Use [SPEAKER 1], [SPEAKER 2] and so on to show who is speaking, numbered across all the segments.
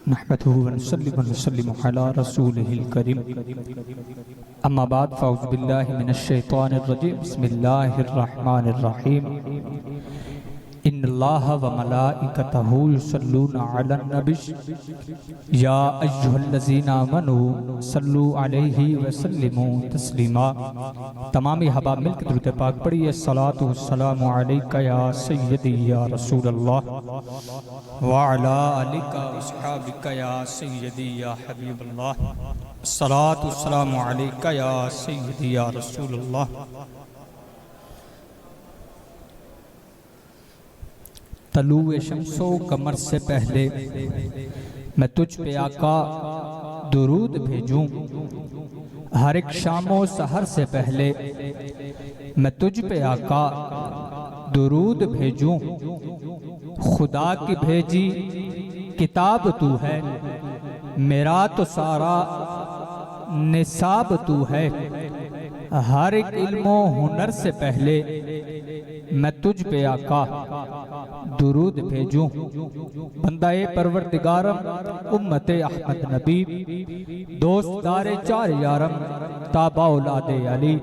[SPEAKER 1] नहमदुहु व नसल्लिमु अला रसूलिहिल करीम। अम्मा बाद फ़अऊज़ु बिल्लाहि मिनश शैतानिर रजीम। बिस्मिल्लाहिर रहमानिर रहीम। इन्नल्लाह व मलाइकतहु युसल्लूना अलन नबी या अय्युहल्लज़ीना आमनू सल्लू अलैहि व सल्लिमू तस्लीमा। तमामी हबा मिलकर दुरूद पाक पढ़िए। सलातु वस्सलामु अलैका या सय्यदी या रसूलल्लाह व अला आलिका व अस्हाबिका या सय्यदी या हबीबल्लाह। सलातु वस्सलामु अलैका या सय्यदी या रसूलल्लाह। तलुए शम्सो कमर से पहले मैं तुझ पे आका दुरूद भेजूं। हर एक शामो सहर से पहले मैं तुझ पे आका दुरूद भेजूं। खुदा की भेजी किताब तू है, मेरा तो सारा निसाब तू है। हर एक इल्मो हुनर से पहले मैं तुझ पे आका दुरूद भेजूं। बंदाए परवरदिगारम उम्मते अहमद नबी दोस्तदारे चार यारम ताबा औलादे अली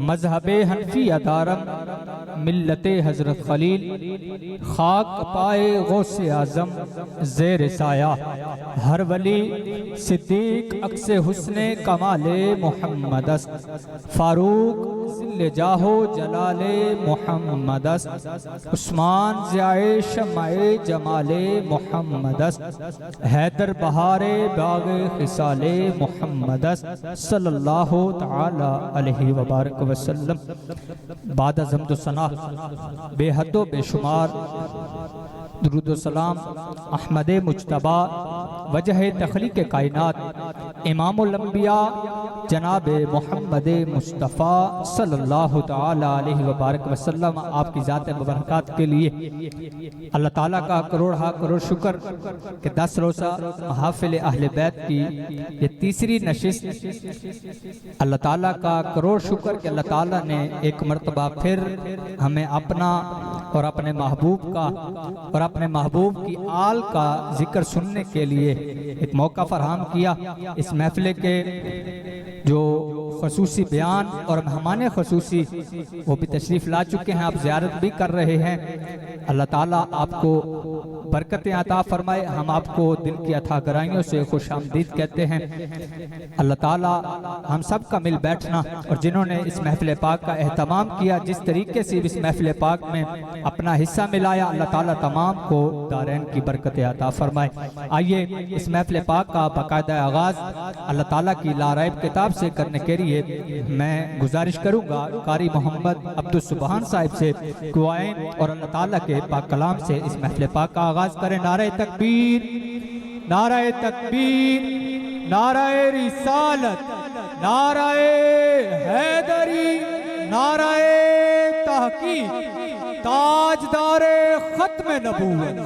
[SPEAKER 1] मजहबे हनफी अदारम मिल्लते हजरत खलील खाक पाए गौसे आजम जेर साया हर वली सिद्दीक अक्से हुस्ने कमाले मोहम्मदस फारूक जिल्ले जाहो जलाले मोहम्मदस उस्मान ज़ियाए शमाए जमाले मोहम्मदस हैदर बहारे बागे खिसाले मोहम्मदस सल्लल्लाहु तआला अलैहि वबारक वसल्लम। बाद ज़म्द सना बेहदो बेशुमार दुरूद सलाम अहमद मुज्तबा वजह तखलीक कायनात इमामुल अंबिया जनाब मोहम्मद मुस्तफ़ा सल्लल्लाहु तआला अलैहि वबारक वसल्लम आपकी ज़ात मुबारकात के लिए अल्लाह ताला का करोड़ शुक्र कि 10 रोज़ा महफ़िल अहले बैत की ये तीसरी नशिस्त। अल्लाह ताला का करोड़ शुक्र कि अल्लाह ताला ने एक मरतबा फिर हमें अपना और अपने महबूब का और अपने महबूब की आल का जिक्र सुनने के लिए एक मौका फराहम किया। इस महफिल के जो खसूसी बयान और मेहमान खसूसी वो भी तशरीफ़ ला चुके हैं, आप ज़ियारत भी कर रहे हैं। अल्लाह ताला आपको बरकतें अता फरमाए। हम आपको दिल की अथा गराइयों से खुश आमदीद कहते हैं। अल्लाह ताला हम सब का मिल बैठना और जिन्होंने इस महफिल पाक का एहतमाम किया, जिस तरीके से इस महफिल पाक में अपना हिस्सा मिलाया, अल्लाह ताला तमाम को दारैन की बरकतें अता फरमाए। आइए इस महफिल पाक का बाकायदा आगाज़ अल्लाह ताला की लाराइब किताब से करने के लिए मैं गुजारिश करूंगा कारी मोहम्मद अब्दुल सुबहान साहिब से दुआएं और अल्लाह ताला के पाक कलाम से इस महफिल पाक का आगाज करें। नारे तकबीर, नारे तकबीर, नारे रिसालत, नारे हैदरी, नारे तहकीक, ताजदारे खत्म नबूवत।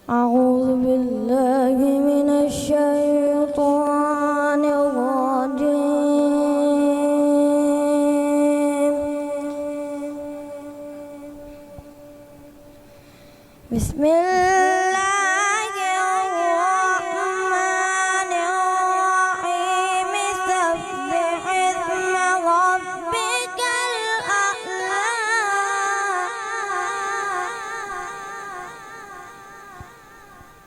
[SPEAKER 2] अऊज़ु बिल्लाहि मिनश शैतानिर रजीम। बिस्मिल्लाहिर्रहमानिर्रहीम। सब्बिह इस्म रब्बिकल अअला।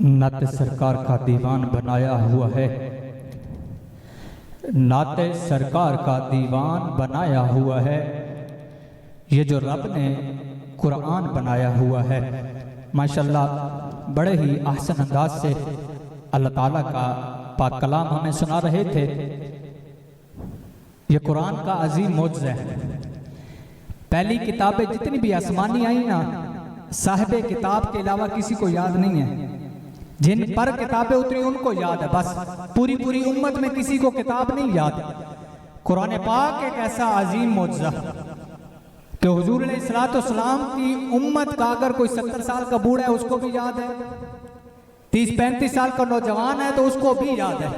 [SPEAKER 1] नाते सरकार का दीवान बनाया हुआ है, नाते सरकार का दीवान बनाया हुआ है। ये जो रब ने कुरान बनाया हुआ है, माशाल्लाह बड़े ही आसान अंदाज से अल्लाह ताला का पाक कलाम हमें सुना रहे थे। ये कुरान का अजीम मौजज़ा है। पहली किताबें जितनी भी आसमानी आई ना, साहिबे किताब के अलावा किसी को याद नहीं है। जिन पर किताबें उतरी उनको याद है, बस पूरी पूरी उम्मत में किसी को किताब नहीं याद। कुरान पाक एक ऐसा अजीम मौजज़ा कि हुजूर अलैहिस्सलाम की उम्मत का अगर कोई 70 साल का बूढ़ा है उसको भी याद है, 30-35 साल का नौजवान है तो उसको भी याद है।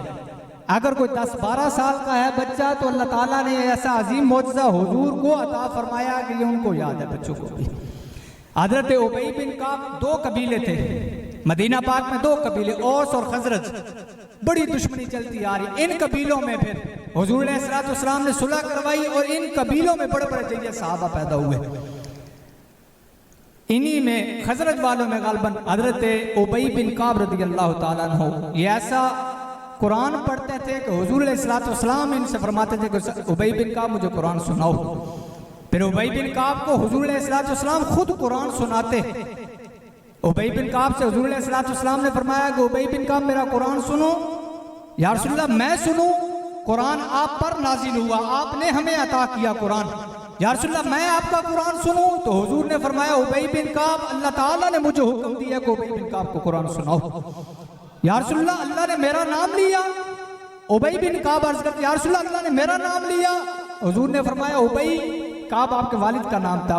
[SPEAKER 1] अगर कोई 10-12 साल का है बच्चा तो अल्लाह ताला ने ऐसा अजीम मौजज़ा हुजूर को अता फरमाया कि ये उनको याद है बच्चों को भी। हज़रत उबई बिन काब, 2 कबीले थे मदीना पाक में, 2 कबीले औस और खजरज, बड़ी दुश्मनी चलती आ रही। इन कबीलों में फिर हुजूर अलैहिस्सलाम ने सुलह करवाई और इन कबीलों में बड़े बड़े जैसे सहाबा पैदा हुए। इन्हीं में खजरज वालों में गालबन हजरत उबई बिन काब रज़ियल्लाहु ताला अन्हु ये ऐसा कुरान पढ़ते थे कि हुजूर अलैहिस्सलाम इनसे फरमाते थे कि उबई बिन काब मुझे कुरान सुनाओ। फिर उबई बिन काब को हुजूर अलैहिस्सलाम खुद कुरान सुनाते। उबई बिन काब से हुजूर अलैहिस्सलाम ने फरमाया कि उबई बिन काब मेरा कुरान सुनो। या रसूलल्लाह मैं सुनूं? कुरान आप पर नाजिल हुआ, आपने हमें अता किया कुरान। या रसूलल्लाह मैं आपका कुरान सुनूं? तो हुजूर ने फरमाया उबई बिन काब, अल्लाह ताला ने मुझे हुक्म दिया कि उबई बिन काब को कुरान सुनाओ। या रसूलल्लाह अल्लाह ने मेरा नाम लिया। उबई बिन काब अर्ज करते या रसूलल्लाह अल्लाह ने मेरा नाम लिया। हुजूर ने फरमाया उबई काब आपके वालिद का नाम था।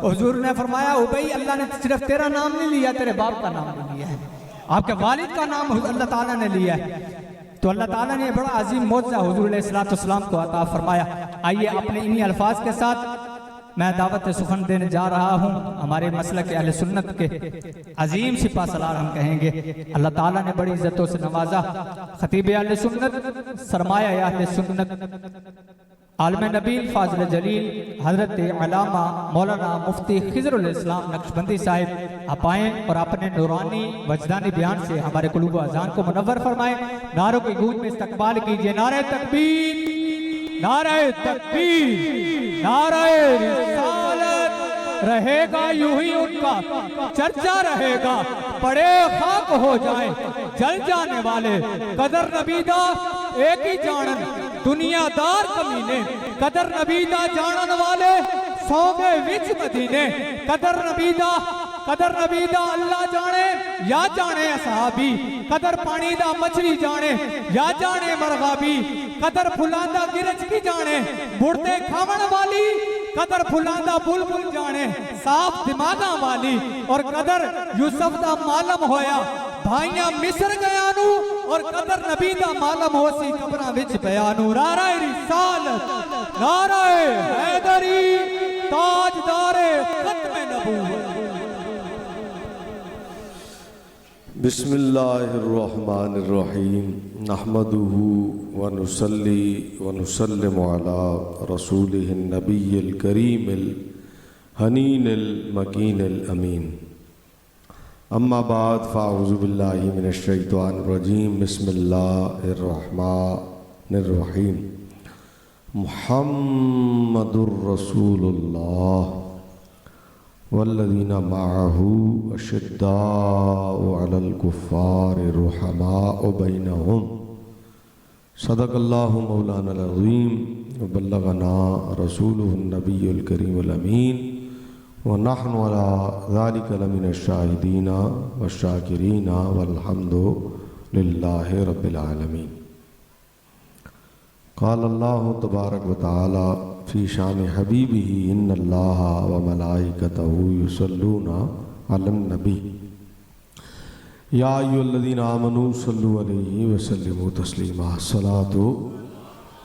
[SPEAKER 1] हुजूर ने फरमाया उबई अल्लाह ने सिर्फ तेरा नाम नहीं लिया, तेरे बाप का नाम भी लिया है, आपके वालिद का नाम अल्लाह ताला ने लिया है। तो अल्लाह ताला ने बड़ा अजीम मौजज़ा हुजूर अलैहिस्सलाम को अता फरमाया। आइए अपने इन्हीं अल्फाज के साथ मैं दावत सुखन देने जा रहा हूँ। हमारे मसलक अहले सुन्नत के अजीम सिपा सलार हम कहेंगे। अल्लाह ताला ने बड़ी इज्जतों से नवाजा। खतीब अहले सुन्नत, सरमाया अहले सुन्नत, आलम नबील फाज़िल जलील हज़रत अल्लामा मौलाना मुफ्ती खिज़रुल इस्लाम नक्शबंदी साहिब आप आएँ और अपने नूरानी वजदानी बयान से हमारे कुलूब अज़ान को मुनव्वर फरमाएं। नारों की गूंज में इस्तकबाल कीजिए। नारे तकबीर, नारे तकबीर, नारे रिसालत। रहेगा यूं ही उनका चर्चा रहेगा, पड़े खाक हो जाए जल जाने वाले। कदर नबीदा एक ही जानन दुनियादार कमीने, कदर नबीदा जानन वाले सौगे विच मदीने। कदर नबीदा अल्लाह जाने या जाने असहाबी, कदर पानी दा मछली जाने या जाने मरगाबी। कदर फुलांदा गिरज की जाने बुढ़ते खावन वाली, कदर फुलांदा बुलबुल जाने साफ दिमागा वाली। और कदर यूसुफ दा मालम होया भाइयां मिस्र गयानू, और कदर नबी दा मालम होसी कब्रां विच बयानू। नारे रिसालत, नारे हैदरी, ताजदारे खत्मे नबूवत।
[SPEAKER 3] बिस्मिल्लाहिर्रहमानिर्रहीम। नहमदुहु व नुसल्ली व नुसल्लिमु अला रसूलिहिन नबिय्यिल करीमिल हनीनिल मकीनिल अमीन। अम्मा बाद फ़ाऊज़ु बिल्लाहि मिनश शैतानिर रजीम। बिस्मिल्लाहिर्रहमानिर्रहीम। मुहम्मदुर रसूलुल्लाह वल्लज़ीना मअहू अशिद्दाउ अलल कुफ़्फ़ारि रुहमाउ बैनहुम। सदक़ल्लाहु मौलानाल अज़ीम व बल्लगना रसूलुहुन नबियुल करीमुल अमीन व नहनु अला ज़ालिका लमिन शाहिदीन व शाकिरीन वल्हम्दु लिल्लाहि रब्बिल आलमीन। क़ाल अल्लाहु तबारक व तआला फ़ी शान हबीबिही इन्नल्लाह व मलाइकतहु युसल्लूना अलन नबी या अय्युहल्लज़ीना आमनू सल्लु अलैहि व सल्लिमू तस्लीमा। अस्सलातु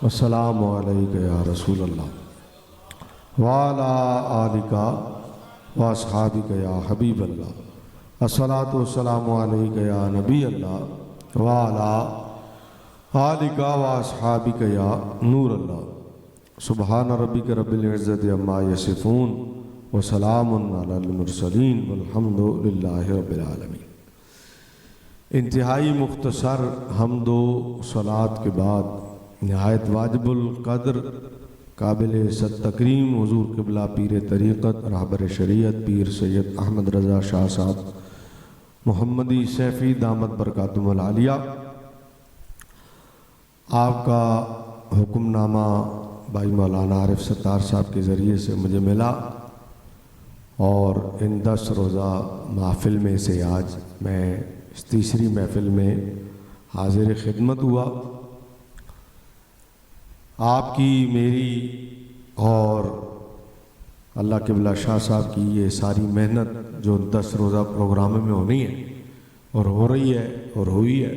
[SPEAKER 3] वस्सलामु अलैका या रसूल अल्लाह व अला आलिका व अस्हाबिका या हबीब अल्लाह। अस्सलातु वस्सलामु अलैका या नबी अल्लाह व अला आलिका व अस्हाबिका या नूर अल्लाह। सुबहान रब्बिका रब्बिल इज़्ज़ति अम्मा यसिफून व सलामुन अलल मुरसलीन वल्हम्दु लिल्लाहि रब्बिल आलमीन। इंतहाई मुख्तसर हम्दो सलात के बाद नहायत वाजिबुल क़द्र काबिल इज़्ज़त तकरीम हुज़ूर क़िबला पीर तरीक़त रहबर शरीयत पीर सैयद अहमद रज़ा शाह साहब मोहम्मदी सैफ़ी दामत बरकातुहुल आलिया, आपका हुक्मनामा भाई मौलाना आरिफ सत्तार साहब के ज़रिए से मुझे मिला और इन 10 रोज़ा महफ़िल में से आज मैं इस तीसरी महफ़िल में हाज़िर खिदमत हुआ। आपकी मेरी और अल्लाह क़िबला शाह साहब की ये सारी मेहनत जो 10 रोज़ा प्रोग्राम में होनी है और हो रही है और हुई है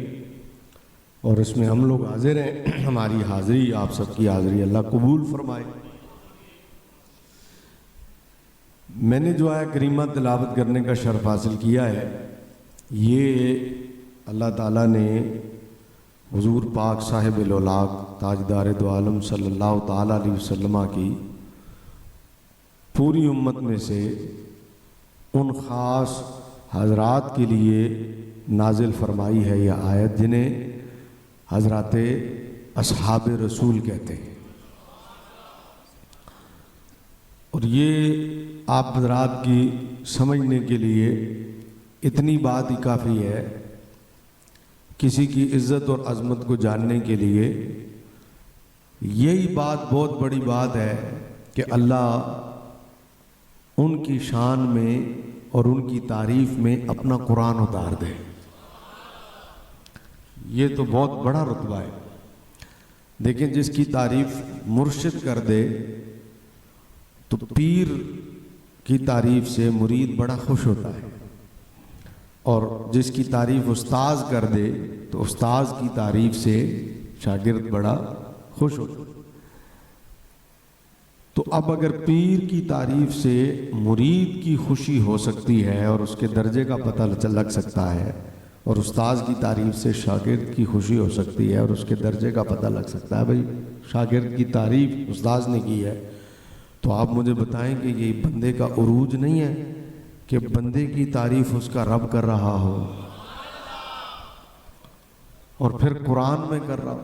[SPEAKER 3] और इसमें हम लोग हाजिर हैं। हमारी हाज़िरी आप सबकी हाज़िरी अल्लाह कबूल फरमाए। मैंने जो आया करीमा तिलावत करने का शर्फ हासिल किया है, ये अल्लाह ताला ने हुज़ूर पाक साहिब औलाक ताजदार दो आलम सल्लल्लाहु ताला अलैहि वसल्लम की पूरी उम्मत में से उन ख़ास हज़रात के लिए नाजिल फरमाई है यह आयत जिन्हें हज़रात अस्हाब रसूल कहते हैं। और ये आप हज़रात की समझने के लिए इतनी बात ही काफ़ी है। किसी की इज़्ज़त और अज़मत को जानने के लिए यही बात बहुत बड़ी बात है कि अल्लाह उनकी शान में और उनकी तारीफ़ में अपना कुरान उतार दे। ये तो बहुत बड़ा रुतबा है। देखिए, जिसकी तारीफ़ मुर्शिद कर दे तो पीर की तारीफ़ से मुरीद बड़ा खुश होता है और जिसकी तारीफ़ उस्ताद कर दे तो उस्ताद की तारीफ़ से शागिर्द बड़ा खुश होता है। तो अब अगर पीर की तारीफ़ से मुरीद की खुशी हो सकती है और उसके दर्जे का पता लग सकता है और उस्ताद की तारीफ़ से शागिर्द की खुशी हो सकती है और उसके दर्जे का पता लग सकता है। भाई, शागिर्द की तारीफ़ उस्ताद ने की है तो आप मुझे बताएं कि ये बंदे का उरूज नहीं है कि बंदे की तारीफ़ उसका रब कर रहा हो और फिर कुरान में कर रहा हो।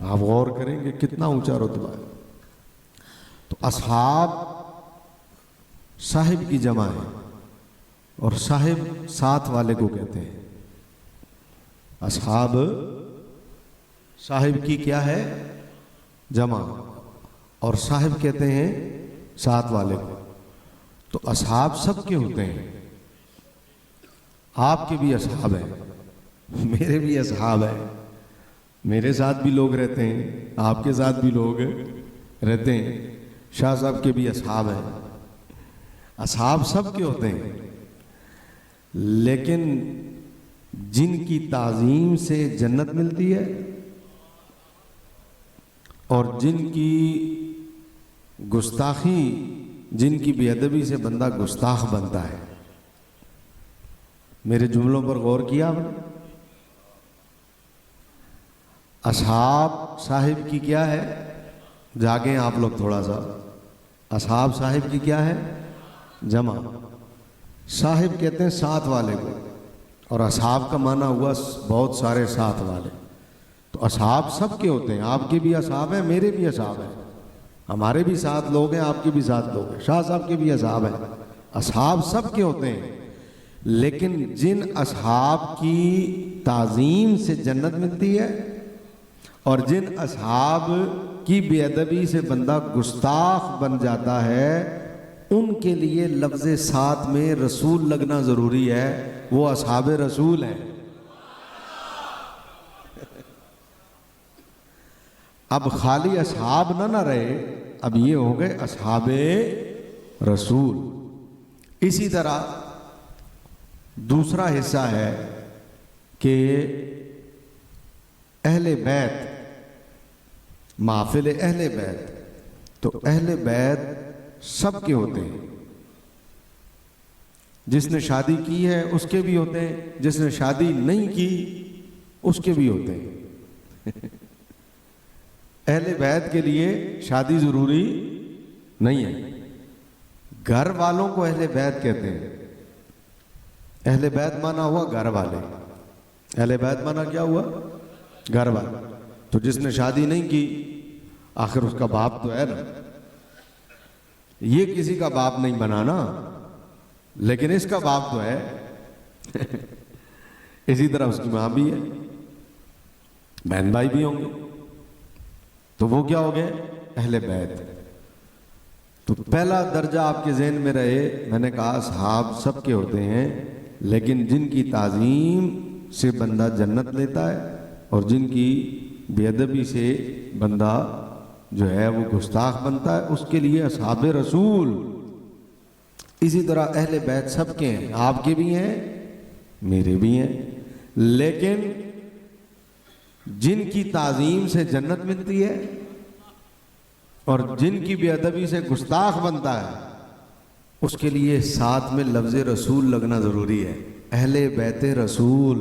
[SPEAKER 3] आप गौर करेंगे कितना ऊंचा रुतबा है। तो असहाब साहिब की जमा है और साहिब साथ वाले को कहते हैं। असहाब साहिब की क्या है? जमा। और साहिब कहते हैं साथ वाले को। तो असहाब सबके होते हैं। आपके भी असहाब हैं, मेरे भी असहाब हैं। मेरे साथ भी लोग रहते हैं, आपके साथ भी लोग रहते हैं। शाह साहब के भी असहाब हैं। असहाब सबके होते हैं, लेकिन जिनकी ताज़ीम से जन्नत मिलती है और जिनकी गुस्ताखी, जिनकी बेअदबी से बंदा गुस्ताख बनता है। मेरे जुमलों पर गौर किया आपने? असहाब साहिब की क्या है? जागें आप लोग थोड़ा सा। असहाब साहिब की क्या है? जमा। साहिब कहते हैं साथ वाले को और असहाब का माना हुआ बहुत सारे साथ वाले। तो असहाब सबके होते हैं। आपके भी असहाब हैं, मेरे भी असहाब हैं, हमारे भी साथ लोग हैं, आपके भी साथ लोग हैं। शाह साहब के भी असहाब हैं। असहाब सबके होते हैं, लेकिन जिन असहाब की ताज़ीम से जन्नत मिलती है और जिन असहाब की बेअदबी से बंदा गुस्ताख बन जाता है, उनके लिए लफ्ज़ साथ में रसूल लगना ज़रूरी है, वो असहाब रसूल हैं। अब खाली असहाब ना रहे, अब ये हो गए असहाब रसूल। इसी तरह दूसरा हिस्सा है कि अहले बैत, महफिल अहले बैत, तो अहले बैत सबके होते हैं। जिसने शादी की है उसके भी होते हैं, जिसने शादी नहीं की उसके भी होते हैं। अहले बैत के लिए शादी जरूरी नहीं है। घर वालों को अहले बैत कहते हैं। अहले बैत माना हुआ घर वाले, अहले बैत माना क्या हुआ? घर वाले। तो जिसने शादी नहीं की आखिर उसका बाप तो है ना, ये किसी का बाप नहीं बना ना, लेकिन इसका बाप तो है। इसी तरह उसकी मां भी है, बहन भाई भी होंगे, तो वो क्या हो गए? अहले बैत। तो पहला दर्जा आपके ज़हन में रहे, मैंने कहा सहाब सबके होते हैं, लेकिन जिनकी ताज़ीम से बंदा जन्नत लेता है और जिनकी बेअदबी से बंदा जो है वो गुस्ताख बनता है, उसके लिए असहाब रसूल। इसी तरह अहले बैत सबके हैं, आपके भी हैं, मेरे भी हैं, लेकिन जिनकी ताज़ीम से जन्नत मिलती है और जिनकी बेअदबी से गुस्ताख बनता है उसके लिए साथ में लफ्ज़ रसूल लगना ज़रूरी है। अहले बैते रसूल,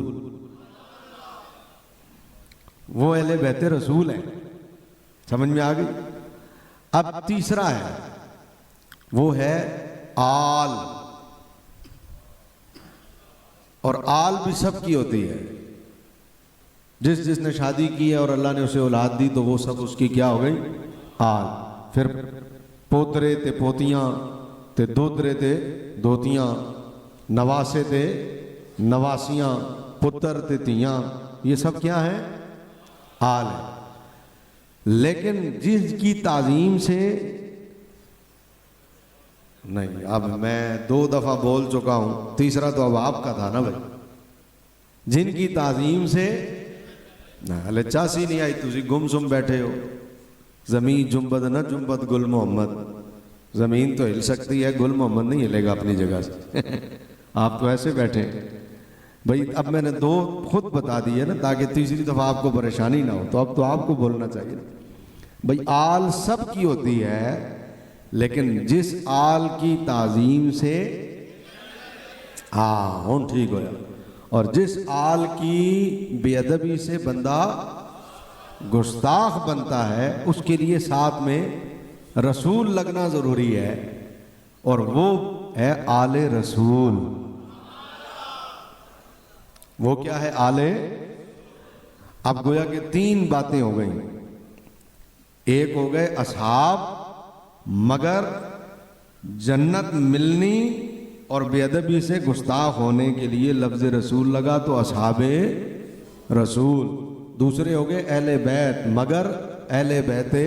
[SPEAKER 3] वो अहले बैते रसूल है। समझ में आ गई? अब तीसरा है, वो है आल, और आल भी सबकी होती है। जिसने शादी की है और अल्लाह ने उसे औलाद दी तो वो सब उसकी क्या हो गई? आल। फिर पोतरे ते पोतियां ते दोतरे ते दोतियां, नवासे ते नवासियां, पुत्र ते तियां, ये सब क्या है? आल है। लेकिन जिसकी ताज़ीम से नहीं, अब मैं 2 दफा बोल चुका हूं, तीसरा तो अब आपका था ना भाई। जिनकी ताज़ीम से ना हले चासी नहीं आई, तुसी गुमसुम बैठे हो। जमीन जुम्बद न जुम्बद गुल मोहम्मद, जमीन तो हिल सकती है, गुल मोहम्मद नहीं हिलेगा अपनी जगह से। आप तो ऐसे बैठे भाई। अब मैंने 2 खुद बता दिए ना, ताकि तीसरी दफा आपको परेशानी ना हो, तो अब तो आपको बोलना चाहिए भाई। आल सब की होती है, लेकिन जिस आल की ताज़ीम से, हाँ हूँ ठीक होया, और जिस आल की बेअदबी से बंदा गुस्ताख बनता है उसके लिए साथ में रसूल लगना ज़रूरी है, और वो है आले रसूल। वो क्या है? आले। अब गोया कि 3 बातें हो गई। एक हो गए असहाब, मगर जन्नत मिलनी और बेअदबी से गुस्ताख होने के लिए लफ्ज़ रसूल लगा तो असहाबे रसूल। दूसरे हो गए अहले बैत, मगर अहले बैते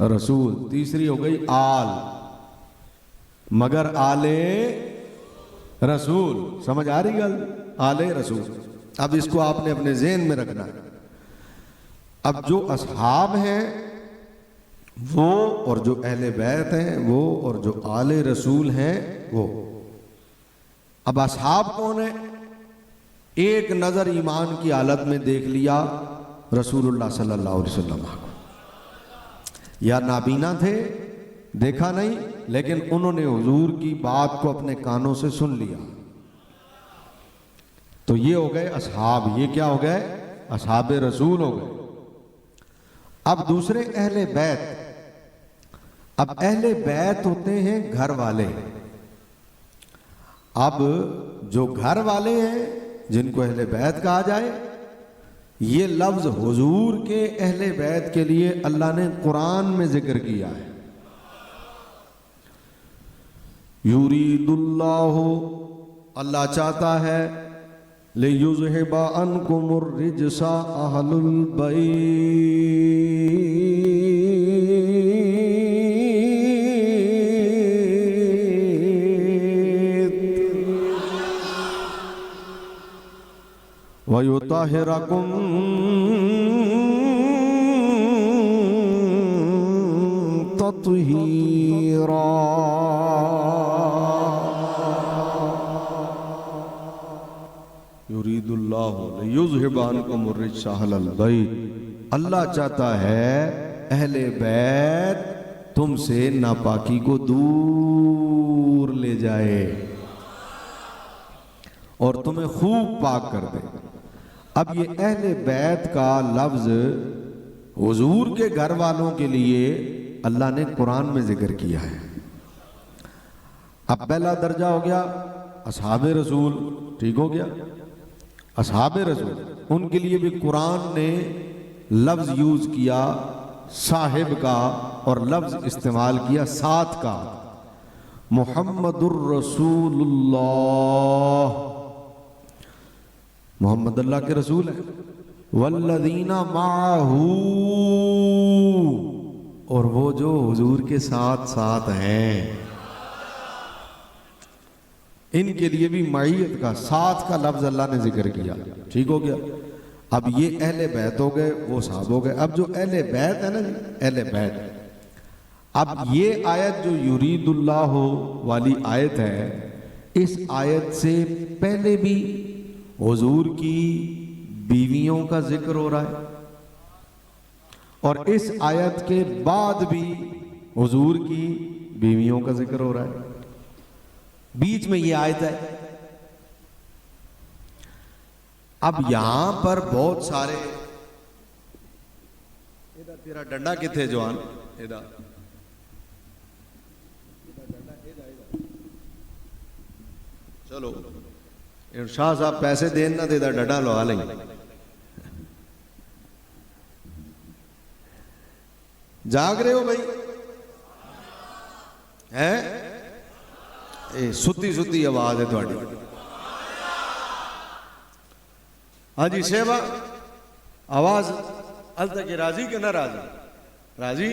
[SPEAKER 3] रसूल। तीसरी हो गई आल, मगर आले रसूल। समझ आ रही गल? आले रसूल। अब इसको आपने अपने ज़हन में रखना है। अब जो असहाब हैं वो, और जो अहले बैत हैं वो, और जो आले रसूल हैं वो। अब असहाब कौन है? एक नजर ईमान की हालत में देख लिया रसूलुल्लाह सल्लल्लाहु अलैहि वसल्लम को, या नाबीना थे, देखा नहीं, लेकिन उन्होंने हुजूर की बात को अपने कानों से सुन लिया, तो ये हो गए असहाब। ये क्या हो गए? असहाब रसूल हो गए। अब दूसरे अहले बैत। अब अहले बैत होते हैं घर वाले। अब जो घर वाले हैं जिनको अहले बैत कहा जाए, ये लफ्ज हुजूर के अहले बैत के लिए अल्लाह ने कुरान में जिक्र किया है। युरीदुल्लाहु, अल्लाह चाहता है, ले युज़हिबा अन्कुमुर रिजसा अहलुल बैत वयुताहिरकुम तत्हीरा। युरीदुल्लाहु लियुज़हिबा अन्कुम अर्रिज्सा अहलल बैत। अल्लाह चाहता है अहले बैत तुमसे नापाकी को दूर ले जाए और तुम्हें खूब पाक कर दे। अब ये अहले बैत का लफ्ज हुजूर के घर वालों के लिए अल्लाह ने कुरान में जिक्र किया है। अब पहला दर्जा हो गया असहाबे रसूल, ठीक हो गया। असहाबे रसूल उनके लिए भी कुरान ने लफ्ज यूज किया साहिब का और लफ्ज इस्तेमाल किया साथ का। मुहम्मदुर रसूलुल्लाह, मोहम्मद अल्लाह के रसूल है। वल्लदीना माहू, और वो जो हुजूर के साथ साथ हैं, इनके लिए भी माइयत का साथ का लफ्ज अल्लाह ने जिक्र किया, ठीक हो गया। अब ये अहले बैत हो गए, वो साहब हो गए। अब जो अहले बैत है ना जी, अहले बैत, अब ये आयत जो युरीदुल्लाह वाली आयत है, इस आयत से पहले भी हुजूर की बीवियों का जिक्र हो रहा है और इस आयत के बाद भी हुजूर की बीवियों का जिक्र हो रहा है। बीच में ये आयत है। अब यहां पर बहुत सारे, इधर तेरा डंडा किथे जवान, इधर चलो शाह साहब पैसे देन ना देदा डंडा लगा लेंगे। जाग रहे हो भाई? है सुती सुती आवाज है थोड़ी। हाँ जी सेवा आवाज अल तक राजी के ना राजी? राजी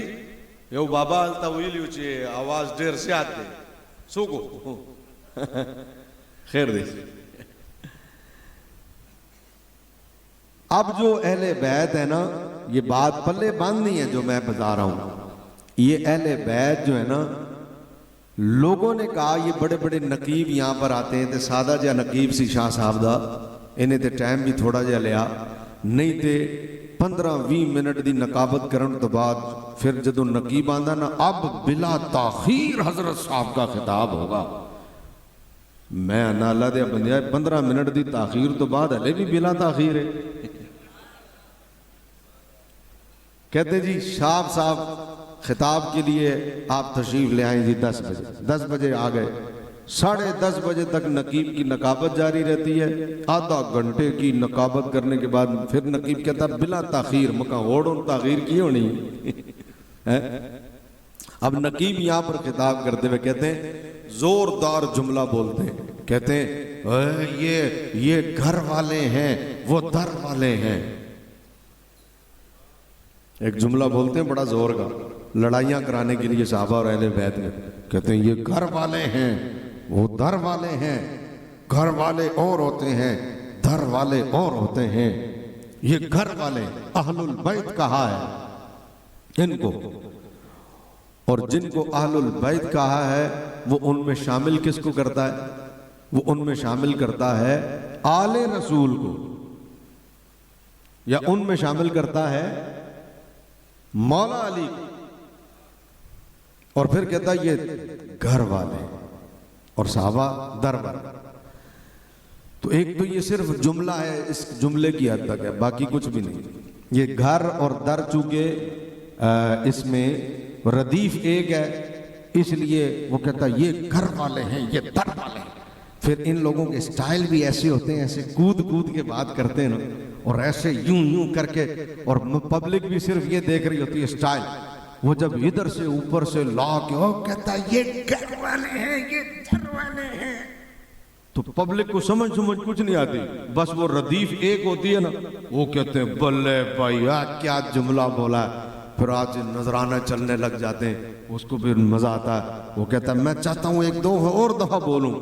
[SPEAKER 3] यो बाबा अलता उइली उची आवाज देर से आते सुको खैर दे। अब जो अहले बैत है ना, ये बात पल्ले बंद नहीं है जो मैं बता रहा हूं। ये अहले बैत जो है ना, लोगों ने कहा ये बड़े बड़े नकीब यहां पर आते हैं, तो सादा जहा नकीब सी शाह साहब दा, इन्हें तो टाइम भी थोड़ा जहा लिया, नहीं तो 15-20 मिनट की नकाबत करने तो बाद फिर जो नकीब आंदा ना, अब बिला ताखीर हजरत साहब का खिताब होगा। मैं अल्लाह दे बंदिया 15 मिनट की ताखीर तो बाद हले भी बिला ताखीर है। कहते जी शाह साहब खिताब के लिए आप तशरीफ ले आए जी 10 बजे। 10 बजे आ गए, 10:30 बजे तक नकीब की नकाबत जारी रहती है। आधा घंटे की नकाबत करने के बाद फिर नकीब कहता बिला ताखीर, मका ओढ़ ताखीर की होनी है। अब नकीब यहां पर खिताब करते हुए कहते हैं, जोरदार जुमला बोलते हैं, कहते हैं ये घर वाले हैं, वो दर वाले हैं। एक जुमला बोलते हैं बड़ा जोर का, लड़ाइयां कराने के लिए साहबा और अहले बैत में, कहते हैं ये घर वाले हैं, वो दर वाले हैं। घर वाले और होते हैं, दर वाले और होते हैं। ये घर वाले अहलुल बैत कहा है इनको, और जिनको अहलुल बैत कहा है वो उनमें शामिल किसको करता है? वो उनमें शामिल करता है आले रसूल को, या उनमें शामिल करता है मौला अली को। और फिर कहता है ये घर वाले और साहबा दर वाले। तो एक तो ये सिर्फ जुमला है, इस जुमले की हद तक है, बाकी कुछ भी नहीं। ये घर और दर चूंकि इसमें रदीफ एक है, इसलिए वो कहता है ये घर वाले हैं, ये दर वाले हैं। फिर इन लोगों के स्टाइल भी ऐसे होते हैं, ऐसे कूद कूद के बात करते हैं ना, और ऐसे यूं यूं करके, और पब्लिक भी सिर्फ ये देख रही होती है स्टाइल। वो जब इधर से ऊपर से ला के वो कहता है ये घर वाले हैं, ये दर वाले हैं, तो पब्लिक को समझ कुछ नहीं आती। बस वो रदीफ एक होती है ना, वो कहते हैं बल्ले भाई क्या जुमला बोला है। फिर आज नजराना चलने लग जाते हैं, उसको फिर मजा आता है। वो कहता है मैं चाहता हूं 1-2 और दफा बोलूं,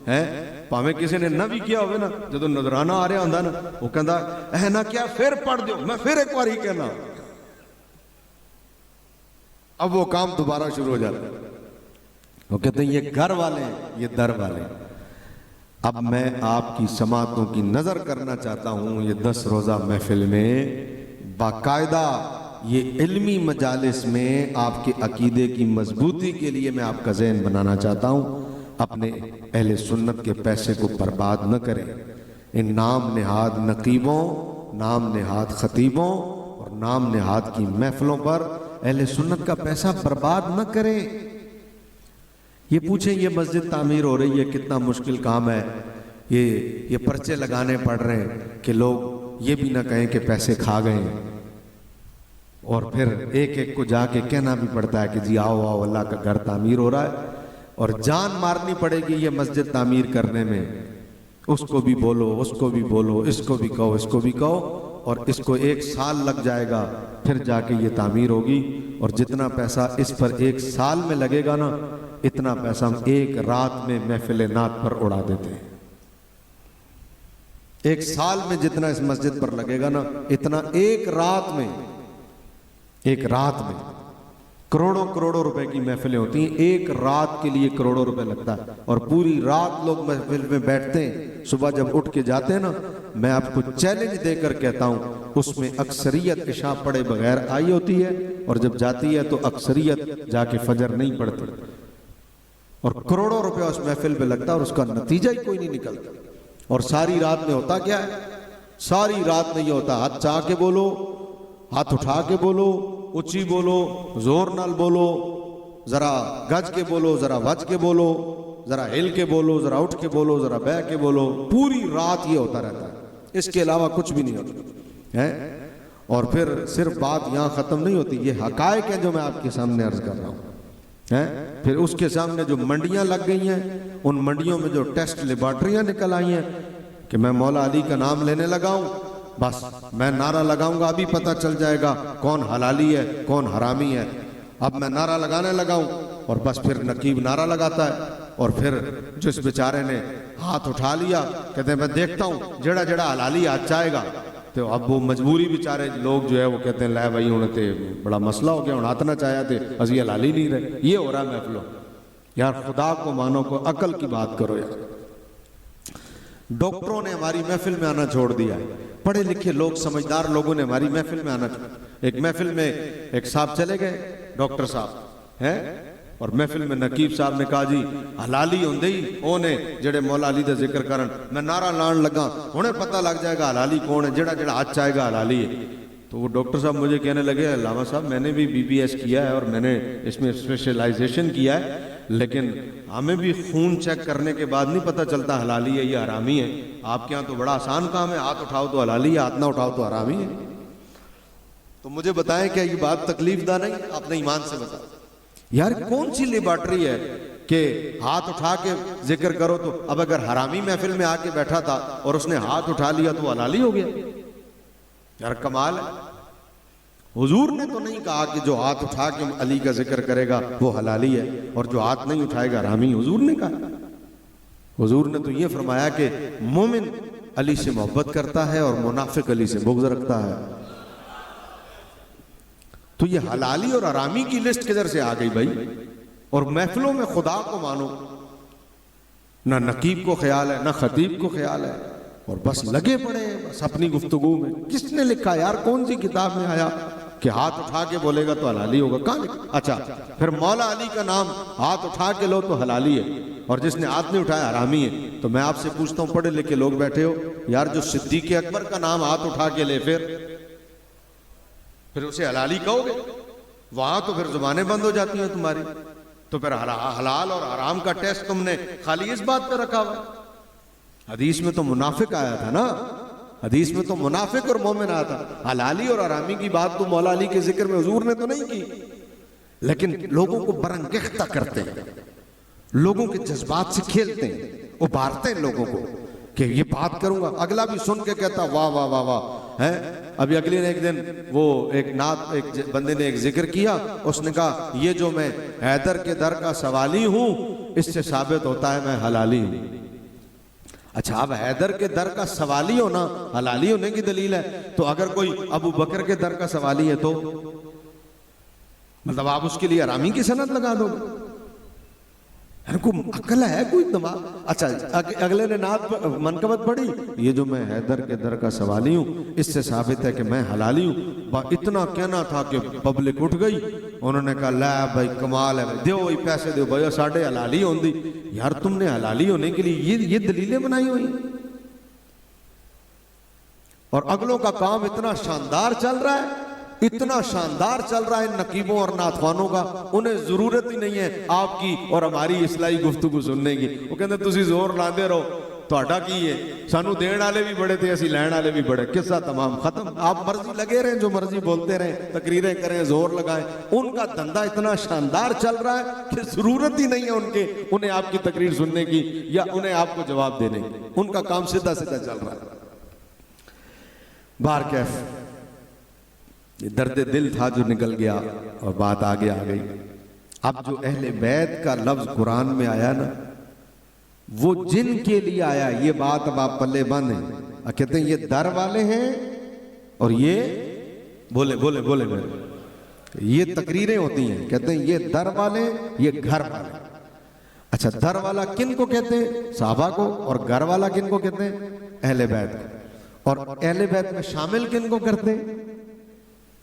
[SPEAKER 3] है भावें किसी ने ना भी किया होवे ना, जो नजराना आ रहा होंदा ना, वो कहता ऐ ना क्या फिर पढ़ दो, मैं फिर एक बार ही कहना, अब वो काम दोबारा शुरू हो जाता है। वो कहते हैं ये घर वाले हैं, ये दर वाले हैं। अब मैं आपकी समातों की नजर करना चाहता हूं, ये 10 रोजा महफिल में बाकायदा ये इल्मी मजालिस में आपके अकीदे की मजबूती के लिए मैं आपका ज़हन बनाना चाहता हूं। अपने अहले सुन्नत के पैसे को बर्बाद न करें। इन नाम नेहाद नकीबों, नाम नेहाद खतीबों और नाम नेहाद की महफिलों पर अहले सुन्नत का पैसा बर्बाद न करें। ये पूछें ये मस्जिद तामीर हो रही है, कितना मुश्किल काम है, ये पर्चे लगाने पड़ रहे हैं कि लोग ये भी ना कहें कि पैसे खा गए, और फिर एक एक को जाके कहना भी पड़ता है कि जी आओ आओ अल्लाह का घर तामीर हो रहा है, और जान मारनी पड़ेगी ये मस्जिद तामीर करने में। उसको भी बोलो, उसको भी बोलो, इसको भी कहो, इसको भी कहो, और इसको 1 साल लग जाएगा फिर जाके ये तामीर होगी। और जितना पैसा इस पर 1 साल में लगेगा ना, इतना पैसा हम एक रात में महफिल नात पर उड़ा देते हैं। 1 साल में जितना इस मस्जिद पर लगेगा ना, इतना एक रात में करोड़ों करोड़ों रुपए की महफिलें होती हैं। एक रात के लिए करोड़ों रुपए लगता है, और पूरी रात लोग महफिल में बैठते हैं। सुबह जब उठ के जाते हैं ना, मैं आपको चैलेंज देकर कहता हूं, उसमें अक्सरियत इशा पढ़े बगैर आई होती है, और जब जाती है तो अक्सरियत जाके फजर नहीं पढ़ती, और करोड़ों रुपया उस महफिल में लगता है, और उसका नतीजा ही कोई नहीं निकलता। और सारी रात में होता क्या है? सारी रात में ये होता, हाथ चाह के बोलो, हाथ उठा के बोलो, ऊंची बोलो, जोर नाल बोलो, जरा गज के बोलो, जरा वज के बोलो, जरा हिल के बोलो, जरा उठ के बोलो, जरा बह के बोलो। पूरी रात ये होता रहता है, इसके अलावा कुछ भी नहीं होता है। और फिर सिर्फ बात यहाँ खत्म नहीं होती, ये हकायक है जो मैं आपके सामने अर्ज कर रहा हूँ है। फिर उसके सामने जो मंडियां लग गई हैं, उन मंडियों में जो टेस्ट लेबॉर्ट्रियां निकल आई हैं कि मैं मौला अली का नाम लेने लगा हूं, बस मैं नारा लगाऊंगा, अभी पता चल जाएगा कौन हलाली है कौन हरामी है। अब मैं नारा लगाने लगा हूं, और बस फिर नकीब नारा लगाता है, और फिर जिस बेचारे ने हाथ उठा लिया, कहते हैं मैं देखता हूं जड़ा जड़ा हलाली हाथ चाहेगा, तो अब वो मजबूरी बेचारे लोग जो है वो कहते हैं लै भाई हूं ते बड़ा मसला हो गया, हूं हाथ ना चाया थे असी हलाली नहीं रहे। ये हो रहा है महफिलों। यार खुदा को मानो, को अकल की बात करो यार। डॉक्टरों ने हमारी महफिल में आना छोड़ दिया है, पढ़े लिखे लोग समझदार लोगों ने हमारी महफिल में आना। एक महफिल में एक साहब चले गए, डॉक्टर साहब हैं, और महफिल में नकीब साहब ने कहा जी हलाली होंदे ही ओने जेड़े मौला अली दा जिक्र करन, मैं नारा लान लगा हुणे पता लग जाएगा हलाली कौन है, जेड़ा जेड़ा हाथ चाहेगा हलाली है। तो वो डॉक्टर साहब मुझे कहने लगे अल्लामा साहब मैंने भी BBS किया है और मैंने इसमें स्पेशलाइजेशन किया है, लेकिन हमें भी खून चेक करने के बाद नहीं पता चलता हलाली है या हरामी है। आपके यहाँ तो बड़ा आसान काम है, हाथ उठाओ तो हलाली है, हाथ ना उठाओ तो हरामी है। तो मुझे बताएं क्या ये बात तकलीफदा नहीं? अपने ईमान से बताओ यार, कौन सी लेबॉर्ट्री है कि हाथ उठा के जिक्र करो तो अब अगर हरामी महफिल में आके बैठा था और उसने हाथ उठा लिया तो हलाली हो गया? यार कमाल है। हुजूर ने तो नहीं कहा कि जो हाथ उठा के अली का जिक्र करेगा वो हलाली है और जो हाथ नहीं उठाएगा हरामी। हुजूर ने कहा, हुजूर ने तो ये फरमाया कि मोमिन अली से मोहब्बत करता है और मुनाफिक अली से बुग़्ज़ रखता है। तो ये हलाली और हरामी की लिस्ट किधर से आ गई भाई? और महफिलों में खुदा को मानो, ना नकीब को ख्याल है ना खतीब को ख्याल है, और बस लगे पड़े बस अपनी गुफ्तगू में। किसने लिखा यार? कौन सी किताब में आया कि हाथ उठा के बोलेगा तो हलाली होगा? कहां लिखा? अच्छा, फिर मौला अली का नाम हाथ उठा के लो तो हलाली है, और जिसने हाथ नहीं उठाया हरामी है। तो मैं आपसे पूछता हूं, पढ़े लिखे लोग बैठे हो यार, जो सिद्दीक़ अकबर का नाम हाथ उठा के ले फिर उसे हलाली कहोगे? वहां तो फिर जुबानें बंद हो जाती हैं तुम्हारी। तो फिर हलाल और हराम का टेस्ट तुमने खाली इस बात पे रखा हुआ। हदीस में तो मुनाफिक आया था ना, हदीस में तो मुनाफिक और मोमिन आया था। हलाली और हरामी की बात तो मौला अली के जिक्र में हुजूर ने तो नहीं की, लेकिन लोगों को बरंगेख्ता करते हैं, लोगों के जज्बात से खेलते हैं, उभारते हैं लोगों को कि ये बात करूंगा। अगला भी सुन के कहता वाह वाह वाह वाह है। अभी अगले ने एक दिन वो एक बंदे ने एक जिक्र किया, उसने कहा ये जो मैं हैदर के दर का सवाली हूं इससे साबित होता है मैं हलाली हूं। अच्छा, अब हैदर के दर का सवाली होना हलाली होने की दलील है, तो अगर कोई अबू बकर के दर का सवाली है तो मतलब आप उसके लिए हरामी की सनद लगा दोगे? कोई अकल है, कोई दिमाग? अच्छा, अगले ने नात मनकबत पढ़ी, ये जो मैं हैदर के दर का सवाली हूं इससे साबित है कि मैं हलाली हूं। इतना कहना था कि पब्लिक उठ गई, उन्होंने कहा ला भाई कमाल है, दो ही पैसे दो भाई, साढ़े हलाली होंगी। यार तुमने हलाली होने के लिए ये दलीलें बनाई हुई, और अगलों का काम इतना शानदार चल रहा है, इतना शानदार चल रहा है नकीबों और नाथवानों का, उन्हें जरूरत ही नहीं है आपकी और हमारी इस्लाही गुफ्तगू सुनने की। वो कहते तुसी जोर लाते रहो, ਤੁਹਾਡਾ की है, सानू देने वाले भी बड़े थे, असि लैन वाले भी बड़े, किस्सा तमाम खत्म। आप मर्जी लगे रहें, जो मर्जी बोलते रहें, तकरीरें करें, जोर लगाएं, उनका धंधा इतना शानदार चल रहा है कि जरूरत ही नहीं है उन्हें आपकी तकरीर सुनने की या उन्हें आपको जवाब देने की, उनका काम सीधा सीधा चल रहा है। बार कैफ ये दर्द दिल था जो निकल गया और बात आगे आ गई। अब जो अहले बैत का लफ्ज कुरान में आया ना, वो जिन के लिए आया, ये बात अब आप पल्ले बंद है। कहते हैं ये दर वाले हैं और ये बोले बोले बोले मेरे, ये तकरीरें होती हैं, कहते हैं ये दर वाले, ये घर वाले। अच्छा, दर वाला किन को कहते हैं? साहबा को। और घर वाला किन को कहते हैं? अहले बैत को। और अहले बैत में शामिल किन को करते हैं?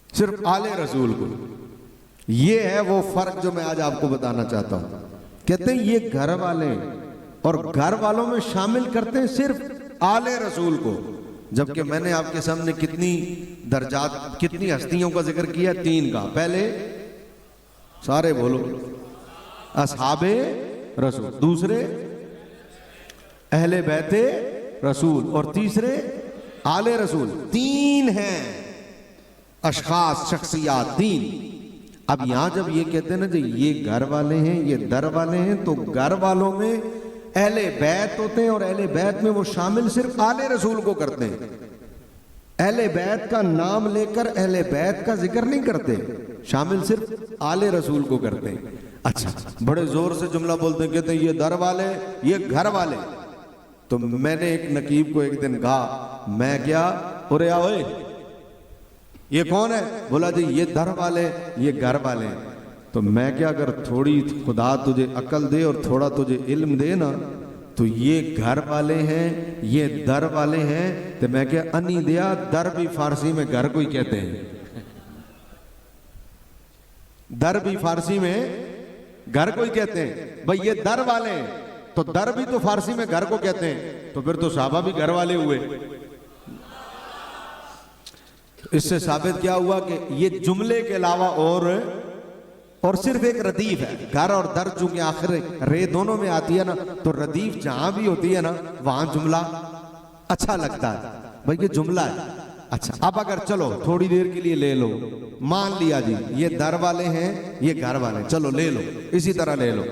[SPEAKER 3] सिर्फ आले रसूल को। ये है वो फर्क जो मैं आज आपको बताना चाहता हूं। कहते हैं ये घर वाले, और घर वालों में शामिल करते हैं सिर्फ आले रसूल को, जबकि मैंने आपके सामने कितनी दर्जात, कितनी हस्तियों का जिक्र किया? 3 का। पहले सारे बोलो असहाबे रसूल, दूसरे अहले बैते रसूल, और तीसरे आले रसूल। 3 हैं अशखास, शख्सियात, 3। अब यहां जब ये कहते हैं ना जी ये घर वाले हैं, ये दर वाले हैं, तो घर वालों में अहले बैत होते हैं, और अहले बैत में वो शामिल सिर्फ आले रसूल को करते हैं। अहले बैत का नाम लेकर अहले बैत का जिक्र नहीं करते, शामिल सिर्फ आले रसूल को करते हैं। अच्छा, बड़े जोर से जुमला बोलते हैं, कहते हैं ये दर वाले, ये घर वाले। तो मैंने एक नकीब को एक दिन कहा, मैं क्या उरे आओ, ये कौन है? बोला जी ये दर वाले, ये घर वाले। तो मैं क्या, अगर थोड़ी खुदा तुझे अकल दे और थोड़ा तुझे इल्म दे ना, तो ये घर वाले हैं, ये दर वाले हैं। तो मैं क्या अनी दिया, दर भी फारसी में घर को ही कहते हैं, दर भी फारसी में घर को ही कहते हैं। भाई ये दर वाले हैं, तो दर भी तो फारसी में घर को कहते हैं, तो फिर तो साहबा भी घर वाले हुए। इससे साबित क्या हुआ कि ये जुमले के अलावा और सिर्फ एक रदीफ है। घर और दर चूंकि आखिर रे दोनों में आती है ना, तो रदीफ जहां भी होती है ना वहां जुमला अच्छा लगता है, भाई ये जुमला है। अच्छा, अब अगर चलो थोड़ी देर के लिए ले लो, मान लिया जी ये दर वाले हैं, ये घर वाले हैं, चलो ले लो, इसी तरह ले लो।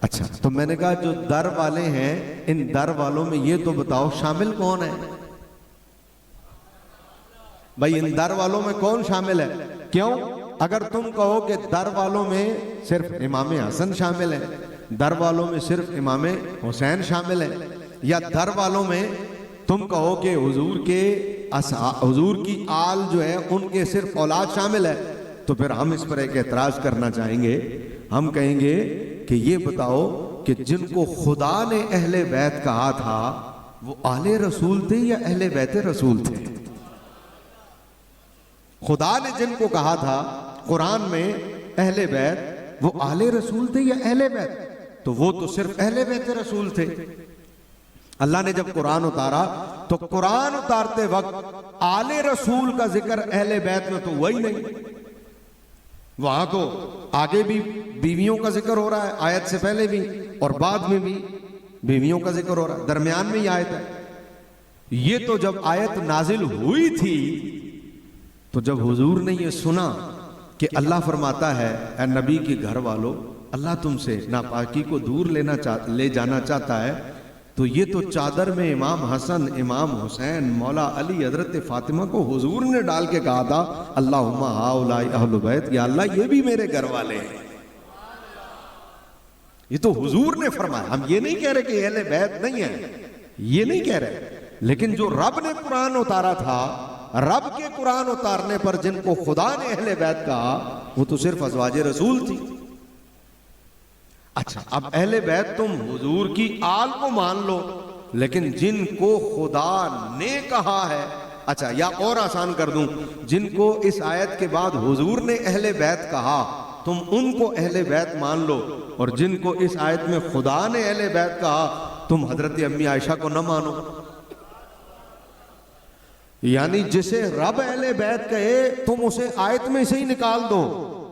[SPEAKER 3] अच्छा, तो मैंने कहा जो दर वाले हैं, इन दर वालों में ये तो बताओ शामिल कौन है? भाई इन दर वालों में कौन शामिल है? क्यों? अगर तुम कहो कि दर वालों में सिर्फ इमाम हसन शामिल है, दर वालों में सिर्फ इमाम हुसैन शामिल है, या दर वालों में तुम कहो कि हुजूर की आल जो है उनके सिर्फ औलाद शामिल है, तो फिर हम इस पर एक एतराज करना चाहेंगे। हम कहेंगे कि ये बताओ कि जिनको खुदा ने अहले बैत कहा था वो आले रसूल थे या अहले बैत रसूल थे? खुदा ने जिनको कहा था कुरान में अहले बैत, वो आले रसूल थे या अहले बैत? तो वो तो सिर्फ अहले बैत रसूल थे। अल्लाह ने जब कुरान उतारा तो कुरान उतारते वक्त आले रसूल का जिक्र अहले बैत में तो वही नहीं। वहां तो आगे भी बीवियों का जिक्र हो रहा है, आयत से पहले भी और बाद में भी बीवियों का जिक्र हो रहा है, दरमियान में ही आयत है। ये तो जब आयत नाजिल हुई थी, तो जब हुजूर ने ये सुना कि अल्लाह फरमाता है ऐ नबी के घर वालों, अल्लाह तुमसे नापाकी को दूर ले जाना चाहता है, तो ये तो चादर में इमाम हसन, इमाम हुसैन, मौला अली, हजरत फातिमा को हुजूर ने डाल के कहा था अल्लाहुम्मा हाउलाई अहलु बैत, या अल्लाह ये भी मेरे घर वाले हैं। ये तो हुजूर ने फरमाया, हम ये नहीं कह रहे कि अहले बैत नहीं है, ये नहीं कह रहे, लेकिन जो रब ने कुरान उतारा था, रब के कुरान उतारने पर जिनको खुदा ने अहले बैत कहा वो तो सिर्फ अज़वाजे रसूल थी। अच्छा, अब अहले बैत तुम हुजूर की आल को मान लो, लेकिन जिनको खुदा ने कहा है, अच्छा या और आसान कर दूं, जिनको इस आयत के बाद हुजूर ने अहले बैत कहा तुम उनको अहले बैत मान लो, और जिनको इस आयत में खुदा ने अहले बैत कहा तुम हजरत अम्मी आयशा को न मानो। यानी जिसे रब अहले बैत कहे तुम उसे आयत में से ही निकाल दो,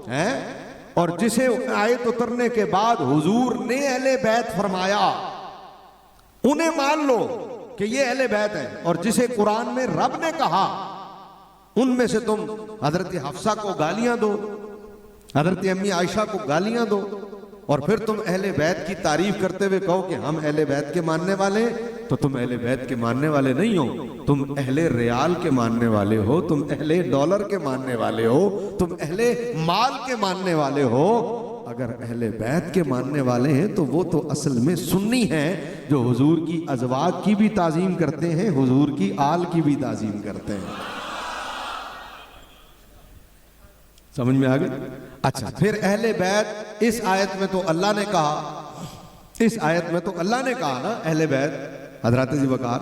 [SPEAKER 3] हैं, और जिसे आयत उतरने के बाद हुजूर ने अहले बैत फरमाया उन्हें मान लो कि ये अहले बैत है, और जिसे कुरान में रब ने कहा उनमें से तुम हजरत हफ्सा को गालियां दो, हजरत अम्मी आयशा को गालियां दो, और फिर तुम अहले बैत की तारीफ करते हुए कहो कि हम अहले बैत के मानने वाले हैं, तो तुम अहले बैत के मानने वाले नहीं हो, तुम अहले रियाल के मानने वाले हो, तुम अहले डॉलर के मानने वाले हो, तुम अहले माल के मानने वाले हो। अगर अहले बैत के मानने वाले हैं तो वो तो असल में सुन्नी हैं, जो हुजूर की अज़वाज की भी ताजीम करते हैं, हुजूर की आल की भी ताजीम करते हैं। समझ में आ गई? अच्छा, फिर अहले बैत इस आयत में तो अल्लाह ने कहा, इस आयत में तो अल्लाह ने कहा ना अहले बैत हजरत जी वकार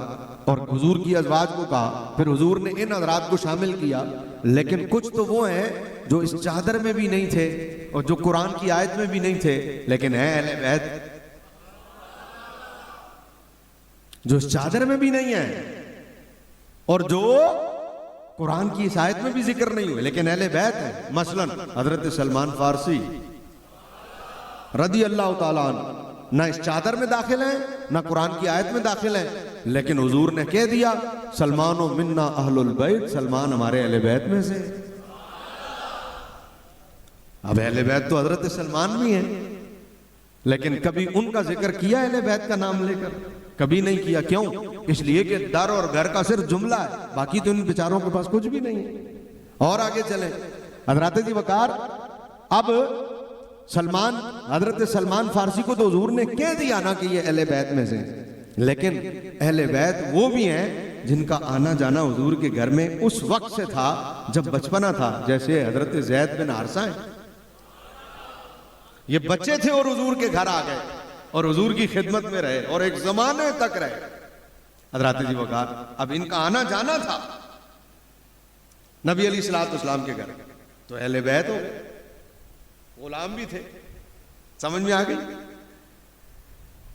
[SPEAKER 3] और हुजूर की अज़वाज को कहा, फिर हुजूर ने इन हजरात को शामिल किया, लेकिन कुछ तो वो हैं जो इस चादर में भी नहीं थे और जो कुरान की आयत में भी नहीं थे, लेकिन है अहले बैत, जो इस चादर में भी नहीं है और जो कुरान की इस आयत में भी जिक्र नहीं हुए, लेकिन अहले बैत है। मसलन हजरत सलमान फारसी रदी अल्लाह ताला अन्हु ना इस चादर में दाखिल है ना कुरान की आयत में दाखिल है, लेकिन हुजूर ने कह दिया सलमानो मिन्ना अहलुल बैत, सलमान हमारे अहले बैत में से। अब अहले बैत तो हजरत सलमान भी हैं, लेकिन कभी उनका जिक्र किया अहले बैत का नाम लेकर? कभी नहीं किया। क्यों? इसलिए कि दर और घर का सिर्फ जुमला है, बाकी तो इन बेचारों के पास कुछ भी नहीं है। और आगे चले हजरत जी वकार, अब सलमान, हजरत सलमान फारसी को तो हुजूर ने कह दिया ना कि ये अहले बैत में से, लेकिन अहले बैत वो भी हैं जिनका आना जाना हुजूर के घर में उस वक्त से था जब बचपना था, जैसे हजरत ज़ैद बिन हारिसा हैं, ये बच्चे थे और हुजूर के घर आ गए और हुजूर की खिदमत में रहे और एक जमाने तक रहे हजरत जी वकार। अब इनका आना जाना था नबी अलैहिस्सलाम के घर, तो अहले बैत हो, गुलाम भी थे। समझ में आ गई?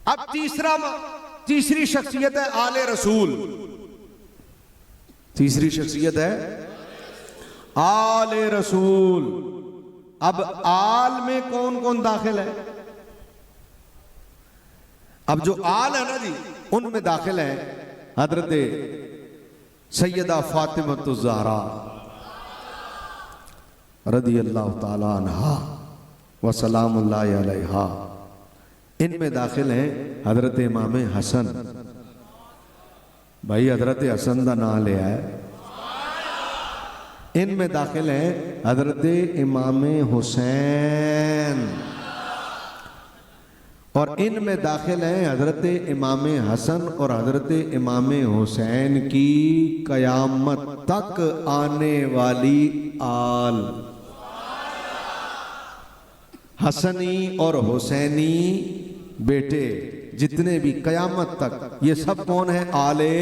[SPEAKER 3] अब तीसरी शख्सियत है आले रसूल। तीसरी शख्सियत है आले रसूल। अब आल में कौन कौन दाखिल है? अब जो आल है ना जी, उनमें दाखिल है हजरत सैयदा फातिमा ज़हरा रदी अल्लाह ताला अन्हा व सलामुल्लाहि अलैहा। इनमें दाखिल हैं हजरत इमाम हसन, भाई हजरत हसन का नाम लिया है। इनमें दाखिल हैं हजरत इमाम हुसैन, और इनमें दाखिल हैं हजरत इमाम हसन और हजरत इमाम हुसैन की कयामत तक आने वाली आल। हसनी और हुसैनी बेटे जितने भी कयामत तक, ये सब कौन है? आले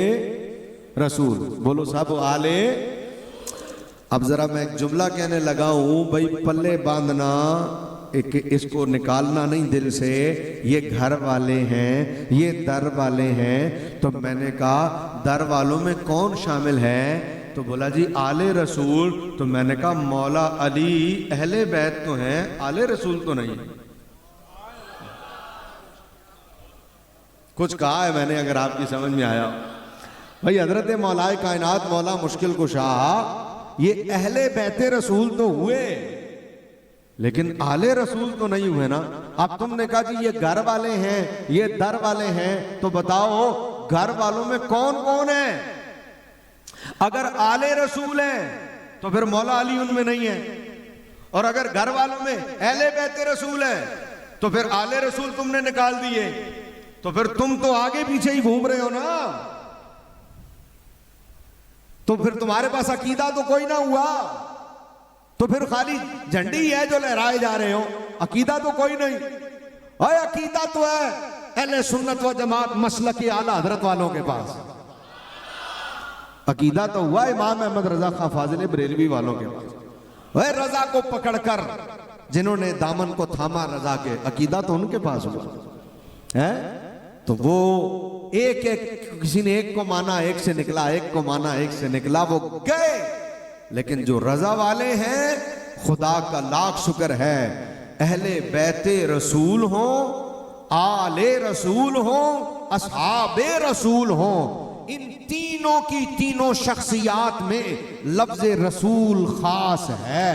[SPEAKER 3] रसूल। बोलो सब आले। अब जरा मैं एक जुमला कहने लगा हूं, भाई पल्ले बांधना, एक इसको निकालना नहीं दिल से। ये घर वाले हैं, ये दर वाले हैं, तो मैंने कहा दर वालों में कौन शामिल है? तो बोला जी आले रसूल। तो मैंने कहा मौला अली अहले बैत तो हैं, आले रसूल तो नहीं। कुछ कहा है मैंने, अगर आपकी समझ में आया। भाई हजरत मौलाए कायनात मौला मुश्किल कुशा ये अहले बैते रसूल तो हुए, लेकिन आले रसूल तो नहीं हुए ना। अब तुमने कहा जी ये घर वाले हैं, ये दर वाले हैं, तो बताओ घर वालों में कौन कौन है? अगर आले रसूल हैं तो फिर मौला अली उनमें नहीं है, और अगर घर वालों में अहले बैते रसूल है तो फिर आले रसूल तुमने निकाल दिए। तो फिर तुम तो आगे पीछे ही घूम रहे हो ना, तो फिर तुम्हारे पास अकीदा तो कोई ना हुआ, तो फिर खाली झंडी ही है जो लहराए जा रहे हो, अकीदा तो कोई नहीं। और अकीदा तो है अहले सुन्नत व जमात मसलक के आला हजरत वालों के पास। अकीदा तो हुआ इमाम अहमद रजा खां फाजिल बरेलवी वालों के पास। वह रजा को पकड़कर जिन्होंने दामन को थामा रजा के, अकीदा तो उनके पास हुआ है। तो वो एक एक, किसी ने एक को माना एक से निकला, एक को माना एक से निकला, वो गए। लेकिन जो रजा वाले हैं, खुदा का लाख शुक्र है, अहले बैते रसूल हो, आले रसूल हो, असहाबे रसूल हो, इन तीनों की तीनों शख्सियात में लफ्ज रसूल खास है।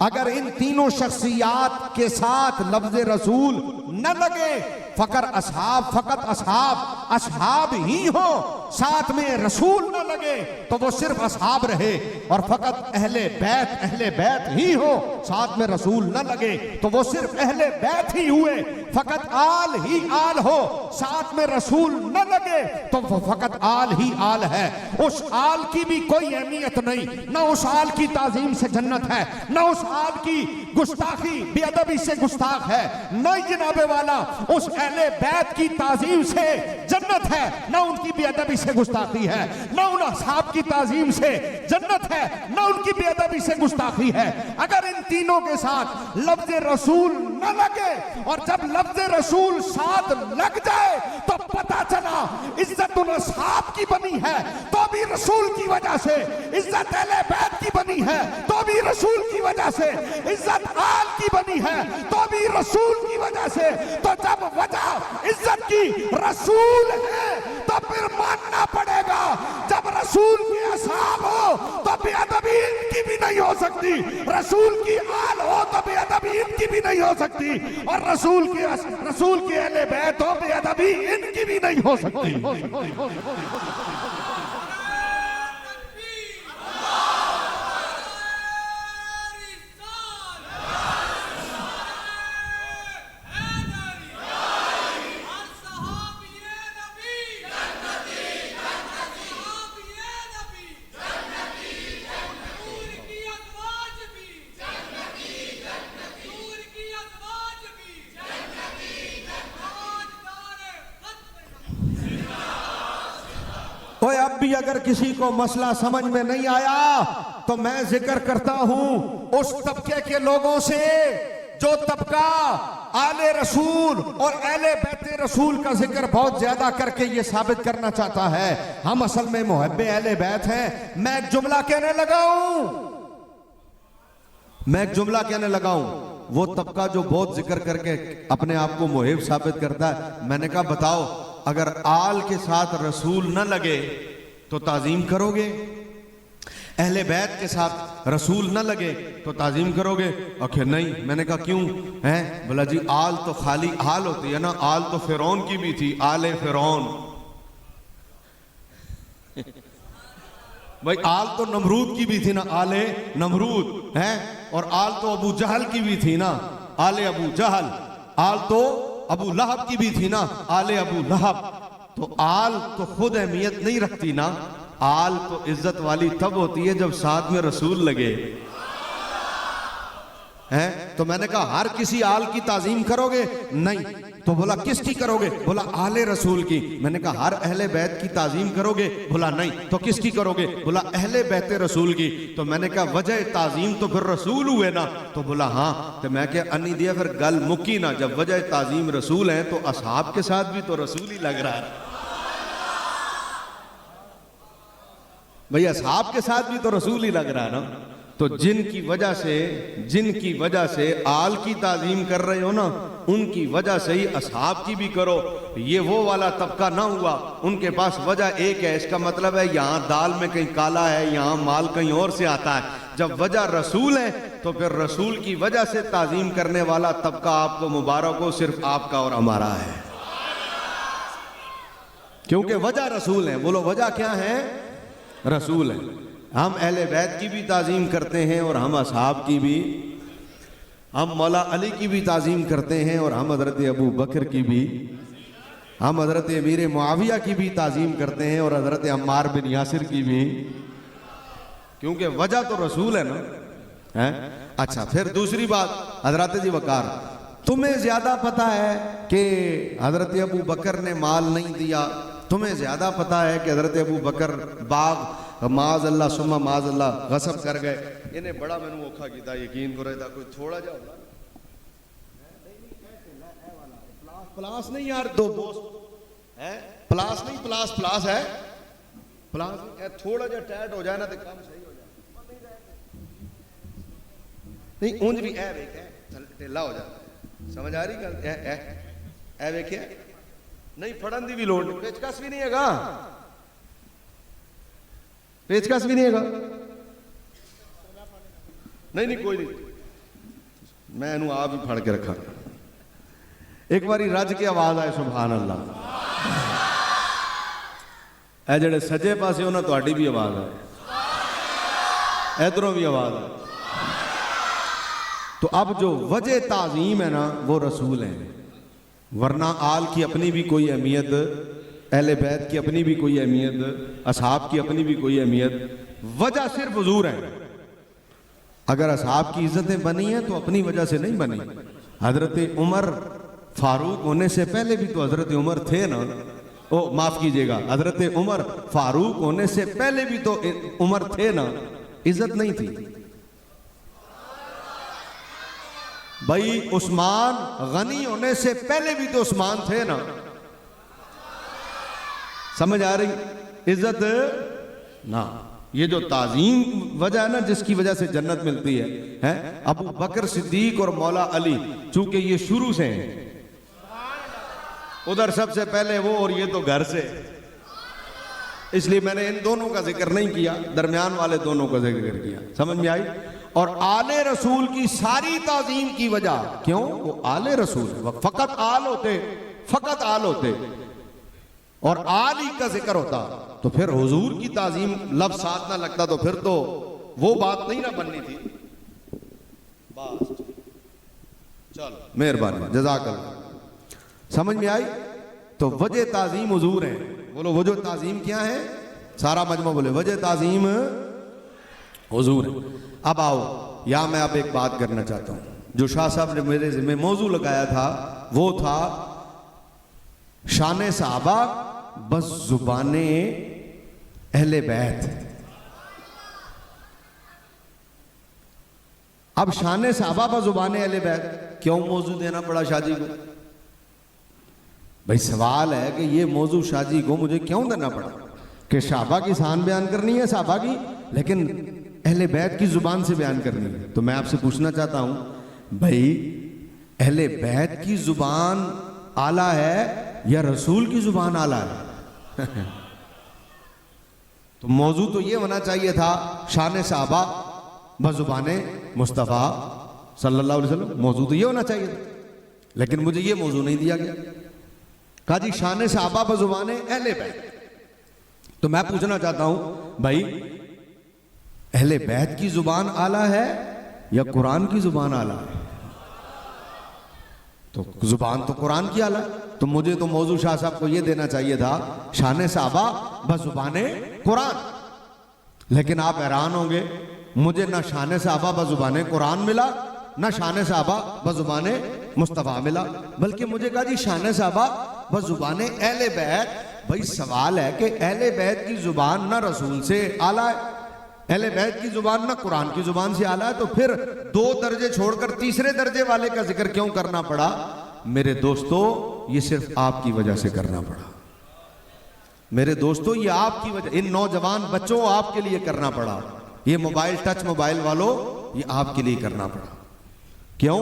[SPEAKER 3] अगर इन तीनों शख्सियात के साथ लफ्ज रसूल न लगे, फकत असहाब ही हो, साथ में रसूल न लगे तो वो सिर्फ असहाब रहे। और फकत अहले बैत ही हो, साथ में रसूल न लगे तो वो सिर्फ अहले बैत ही हुए। फकत आल ही आल हो, साथ में रसूल न लगे तो वो फकत आल ही आल है। उस आल की भी कोई अहमियत नहीं, ना उस आल की ताजीम से जन्नत है, ना उस आल की गुस्ताखी बेअदबी से गुस्ताख है, न जनाबे वाला उस अहले बैत की ताजीम से जन्नत है, ना उनकी बेअदबी से गुस्ताखी है, ना उन असहाब की ताजीम से जन्नत है, ना उनकी बेअदबी से गुस्ताखी है। अगर इन तीनों के साथ लफ्ज रसूल न लगे, और जब लफ्ज रसूल साथ लग जाए तो पता चला इज्जत उन असहाब की बनी है तो भी रसूल की वजह से, इज्जत अहले बैत की बनी है तो भी रसूल की वजह से, इज्जत आल की बनी है तो भी रसूल की वजह से। तो जब वजह इज्जत की रसूल है तो फिर मानना पड़ेगा, जब रसूल की असहाब हो तो बेअदबी इनकी भी नहीं हो सकती, रसूल की आल हो तो बेअदबी इनकी भी नहीं हो सकती, और रसूल के अहले बैत हो बेअदबी इनकी भी नहीं हो सकती। ओए अब भी अगर किसी को मसला समझ में नहीं आया तो मैं जिक्र करता हूं उस तबके के लोगों से जो तबका आले रसूल और अहले बैते रसूल का जिक्र बहुत ज्यादा करके ये साबित करना चाहता है हम असल में मुहब्बे अहले बैत हैं। मैं एक जुमला कहने लगा हूं, वो तबका जो बहुत जिक्र करके अपने आप को मुहिब साबित करता है। मैंने कहा बताओ, अगर आल के साथ रसूल न लगे तो ताजीम करोगे, अहले बैत के साथ रसूल न लगे तो ताजीम करोगे? आखिर नहीं। मैंने कहा क्यों है? बोला जी आल तो खाली आल होती है ना, आल तो फिरौन की भी थी, आले फिरौन। भाई आल तो नमरूद की भी थी ना, आले नमरूद है, और आल तो अबू जहल की भी थी ना, आले अबू जहल। आल तो अबू लहब की भी थी ना, आले अबू लहब। तो आल तो खुद अहमियत नहीं रखती ना, आल तो इज्जत वाली तब होती है जब साथ में रसूल लगे हैं। तो मैंने कहा हर किसी आल की ताजीम करोगे? नहीं। तो बोला किसकी करोगे? बोला आले रसूल की। मैंने कहा हर अहले बैत की ताजीम करोगे? बोला नहीं। तो किसकी करोगे? बोला अहले बैते रसूल की। तो मैंने कहा वजह ताजीम तो फिर रसूल हुए ना? तो बोला हाँ। तो मैं क्या अन्नी दिया, फिर गल मुक्की ना, जब वजह ताजीम रसूल है तो असहाब के साथ भी तो रसूल ही लग रहा है भैया, असहाब के साथ भी तो रसूल ही लग रहा है ना। तो जिनकी वजह से आल की ताजीम कर रहे हो ना, उनकी वजह से ही असहाब की भी करो। ये वो वाला तबका ना हुआ, उनके पास वजह एक है, इसका मतलब है यहाँ दाल में कहीं काला है, यहाँ माल कहीं और से आता है। जब वजह रसूल है तो फिर रसूल की वजह से ताजीम करने वाला तबका आपको मुबारक हो, सिर्फ आपका और हमारा है, क्योंकि वजह रसूल है। बोलो वजह क्या है? रसूल है। हम अहले बैत की भी ताजीम करते हैं और हम असहाब की भी, हम मौला अली की भी ताजीम करते हैं और हम हजरत अबू बकर की भी। हम हजरत अमीर मुआविया की भी ताजीम करते हैं और हजरत अम्मार बिन यासिर की भी, क्योंकि वजह तो रसूल है ना, है? अच्छा, फिर दूसरी बात हजरत जी वकार, तुम्हें ज्यादा पता है कि हजरत अबू बकर ने माल नहीं दिया, तुम्हें ज्यादा पता है कि हजरत अबू बकर बाग माज अल्लाह सुम्मा माज अल्लाह गसब कर गए, इन्हें बड़ा मैंने औखा किया, यकीन करो था कोई थोड़ा जा प्लास नहीं यार, दो दोस्त है, प्लास नहीं, प्लास प्लास है, प्लास थोड़ा जा टाइट हो जाए ना तो काम सही हो जाए, नहीं ऊंज भी ए वेख है ढिला हो जाता है, समझ आ रही गल? ए वेखे नहीं, फड़न दी भी लोड़ नहीं, पेचकस भी नहीं हैगा, पेचकस भी नहीं हैगा, नहीं नहीं कोई नहीं, मैं इनू आप ही फड़ के रखा, एक बारी रज के आवाज आए सुभान अल्लाह, ए जेड़े सजे पासे उन्हें तुहाडी भी आवाज आए, इधरों भी आवाज आए, तो अब जो वजह ताजीम है ना वो रसूल है, वरना आल की अपनी भी कोई अहमियत, अहले बैत की अपनी भी कोई अहमियत, असहाब की अपनी भी कोई अहमियत, वजह सिर्फ हुजूर है। अगर असहाब की इज्जतें बनी हैं तो अपनी वजह से नहीं बनी, हजरत उमर फारूक होने से पहले भी तो हजरत उमर थे ना, ओ माफ कीजिएगा, हजरत उमर फारूक होने से पहले भी तो उमर थे ना, इज्जत नहीं थी भाई। उस्मान गनी होने से पहले भी तो उस्मान थे ना, समझ आ रही? इज्जत ना, ये जो ताजीम वजह है ना जिसकी वजह से जन्नत मिलती है अबू बकर सिद्दीक और मौला अली, चूंकि ये शुरू से हैं, उधर सबसे पहले वो और ये तो घर से, इसलिए मैंने इन दोनों का जिक्र नहीं किया, दरमियान वाले दोनों का जिक्र किया, समझ में आई? और आले रसूल की सारी ताजीम की वजह क्यों? वो आले रसूल, फकत आल होते, फकत आल होते और आल ही का जिक्र होता तो फिर हुजूर की ताजीम लफ्ज साथ ना लगता, तो फिर तो वो बात नहीं ना बननी थी। बस चलो, मेहरबानी, जज़ाकल्लाह, समझ में आई? तो वजह ताजीम हुजूर है। बोलो वजह ताजीम क्या है? सारा मजमा बोले वजह ताजीम हुजूर है। अब आओ, या मैं अब एक बात करना चाहता हूं, जो शाह साहब ने मेरे जिम्मे मौजू लगाया था वो था शान सहाबा बस जुबाने अहले बैत। अब शान सहाबा बस जुबाने अहले बैत क्यों मौजू देना पड़ा शाहजी को? भाई सवाल है कि ये मौजू शाहजी को मुझे क्यों देना पड़ा कि सहाबा की शान बयान करनी है सहाबा की, लेकिन अहले बैत की जुबान से बयान करनी है। तो मैं आपसे पूछना चाहता हूं, भाई अहले बैत की जुबान आला है या रसूल की जुबान आला है? तो मौजू तो ये होना चाहिए था शान सहाबा बजुबाने मुस्तफ़ा सल्लल्लाहु अलैहि वसल्लम, मौजू तो ये होना चाहिए था, लेकिन मुझे ये मौजू नहीं दिया गया। कहा जी शान सहाबा बजुबाने अहले बैत। तो मैं पूछना चाहता हूं, भाई अहले बैत की जुबान आला है या कुरान की जुबान आला है? तो जुबान तो कुरान की आला है, तो मुझे तो मौजू शाह साहब को यह देना चाहिए था शान सहाबा बजुबाने कुरान। लेकिन आप हैरान होंगे, मुझे ना शान सहाबा बजुबाने कुरान मिला, ना शान सहाबा बजुबाने मुस्तफ़ा मिला, बल्कि मुझे कहा जी शान सहाबा बजुबाने अहले बैत। भाई सवाल है कि अहले बैत की जुबान ना रसूल से आला है, अहले बैत की जुबान ना कुरान की जुबान से आला है, तो फिर दो दर्जे छोड़कर तीसरे दर्जे वाले का जिक्र क्यों करना पड़ा? मेरे दोस्तों, ये सिर्फ आपकी वजह से करना पड़ा। मेरे दोस्तों, ये आपकी वजह, इन नौजवान बच्चों आपके लिए करना पड़ा। ये मोबाइल टच मोबाइल वालों, ये आपके लिए करना पड़ा। क्यों?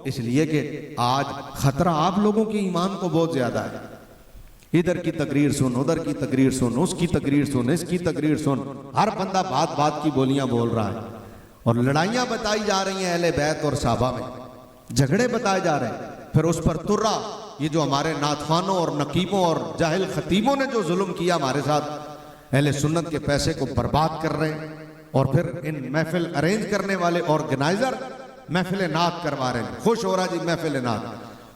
[SPEAKER 3] इसलिए कि आज खतरा आप लोगों के ईमान को बहुत ज्यादा है। इधर की तकरीर सुन, उधर की तकरीर सुन, उसकी तकरीर सुन, इसकी तकरीर सुन, हर बंदा बात बात की बोलियां बोल रहा है और लड़ाइयां बताई जा रही हैं अहले बैत और सहाबा में, झगड़े बताए जा रहे हैं। फिर उस पर तुर्रा ये जो हमारे नाथवानों और नकीबों और जाहिल खतीबों ने जो जुल्म किया हमारे साथ, अहले सुन्नत के पैसे को बर्बाद कर रहे हैं। और फिर इन महफिल अरेंज करने वाले ऑर्गेनाइजर महफिल नात करवा रहे हैं, खुश हो रहा जी महफिल नात,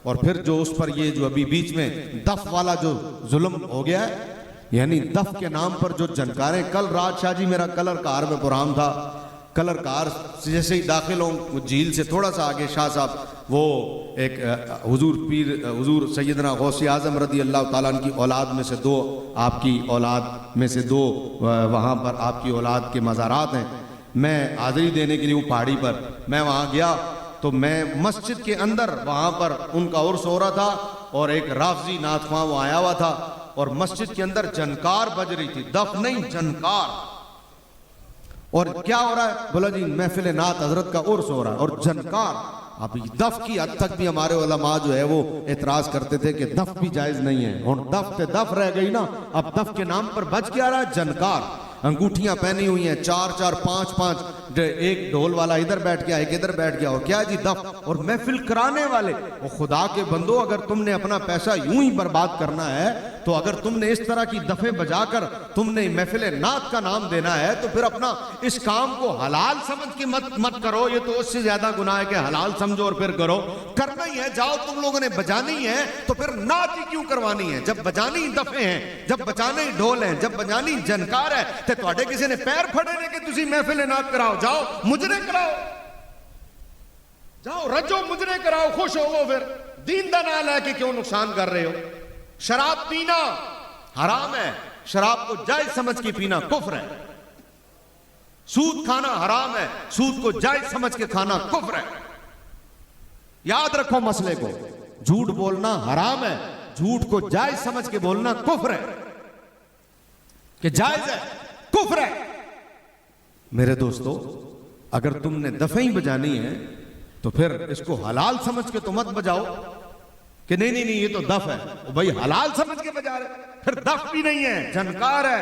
[SPEAKER 3] और फिर जो उस पर ये जो अभी बीच में दफ वाला जो जुल्म हो गया है, यानी दफ के नाम पर जो जनकारें, कल रात शाह जी मेरा कलर कार में प्रोग्राम था, कलर कार जैसे ही दाखिल हो झील से थोड़ा सा आगे शाह साहब वो एक हुजूर सैयदना गौसे आजम रदी अल्लाह ताला की औलाद में से दो, आपकी औलाद में से दो वहाँ पर आपकी औलाद के मज़ारात हैं। मैं हाज़िरी देने के लिए वो पहाड़ी पर मैं वहाँ गया तो मैं मस्जिद के अंदर वहाँ पर उनका उर्स हो रहा था और एक राफजी नाथख्वां वो आया हुआ था और मस्जिद के अंदर जनकार बज रही थी, दफ नहीं जनकार। और क्या हो रहा है, बोला जी महफिल नात हजरत का उर्स हो रहा है और जनकार। अब दफ की हद तक भी हमारे उलमा जो है वो एतराज करते थे कि दफ भी जायज नहीं है, और दफ पे दफ रह गई ना, अब दफ के नाम पर बच क्या रहा है जनकार। अंगूठियां पहनी हुई हैं, 4-4 5-5, एक ढोल वाला इधर बैठ गया, एक इधर बैठ गया, और क्या जी दफ और महफिल कराने वाले। और खुदा के बंदो, अगर तुमने अपना पैसा यूं ही बर्बाद करना है तो अगर तुमने इस तरह की दफे बजाकर तुमने महफिल नात का नाम देना है तो फिर अपना इस काम को हलाल समझ के मत करो। ये तो उससे ज्यादा गुनाह है कि हलाल समझो और फिर करो। करना ही है, जाओ तुम लोगों ने बजानी है तो फिर नात ही क्यों करवानी है, जब बजानी दफे हैं, जब बजाने ढोल हैं, जब बजानी जनकार है तो ਤੁਹਾਡੇ किसी ने पैर फड़े ने कि तुसी महफिल नात कराओ, जाओ मुजरे कराओ, जाओ रजो मुजरे कराओ, खुश हो। फिर दीन का नाम लेके क्यों नुकसान कर रहे हो। शराब पीना हराम है, शराब को जायज समझ के पीना कुफ्र है। सूद खाना हराम है, सूद को जायज समझ के खाना कुफ्र है। याद रखो मसले को, झूठ बोलना हराम है, झूठ को जायज समझ के बोलना कुफ्र है, कि जायज है, कुफ्र है। मेरे दोस्तों, अगर तुमने दफे ही बजानी है तो फिर इसको हलाल समझ के तो मत बजाओ कि नहीं नहीं नहीं ये तो दफ है, भाई हलाल समझ के बजा रहे, फिर दफ भी नहीं है, जनकार है।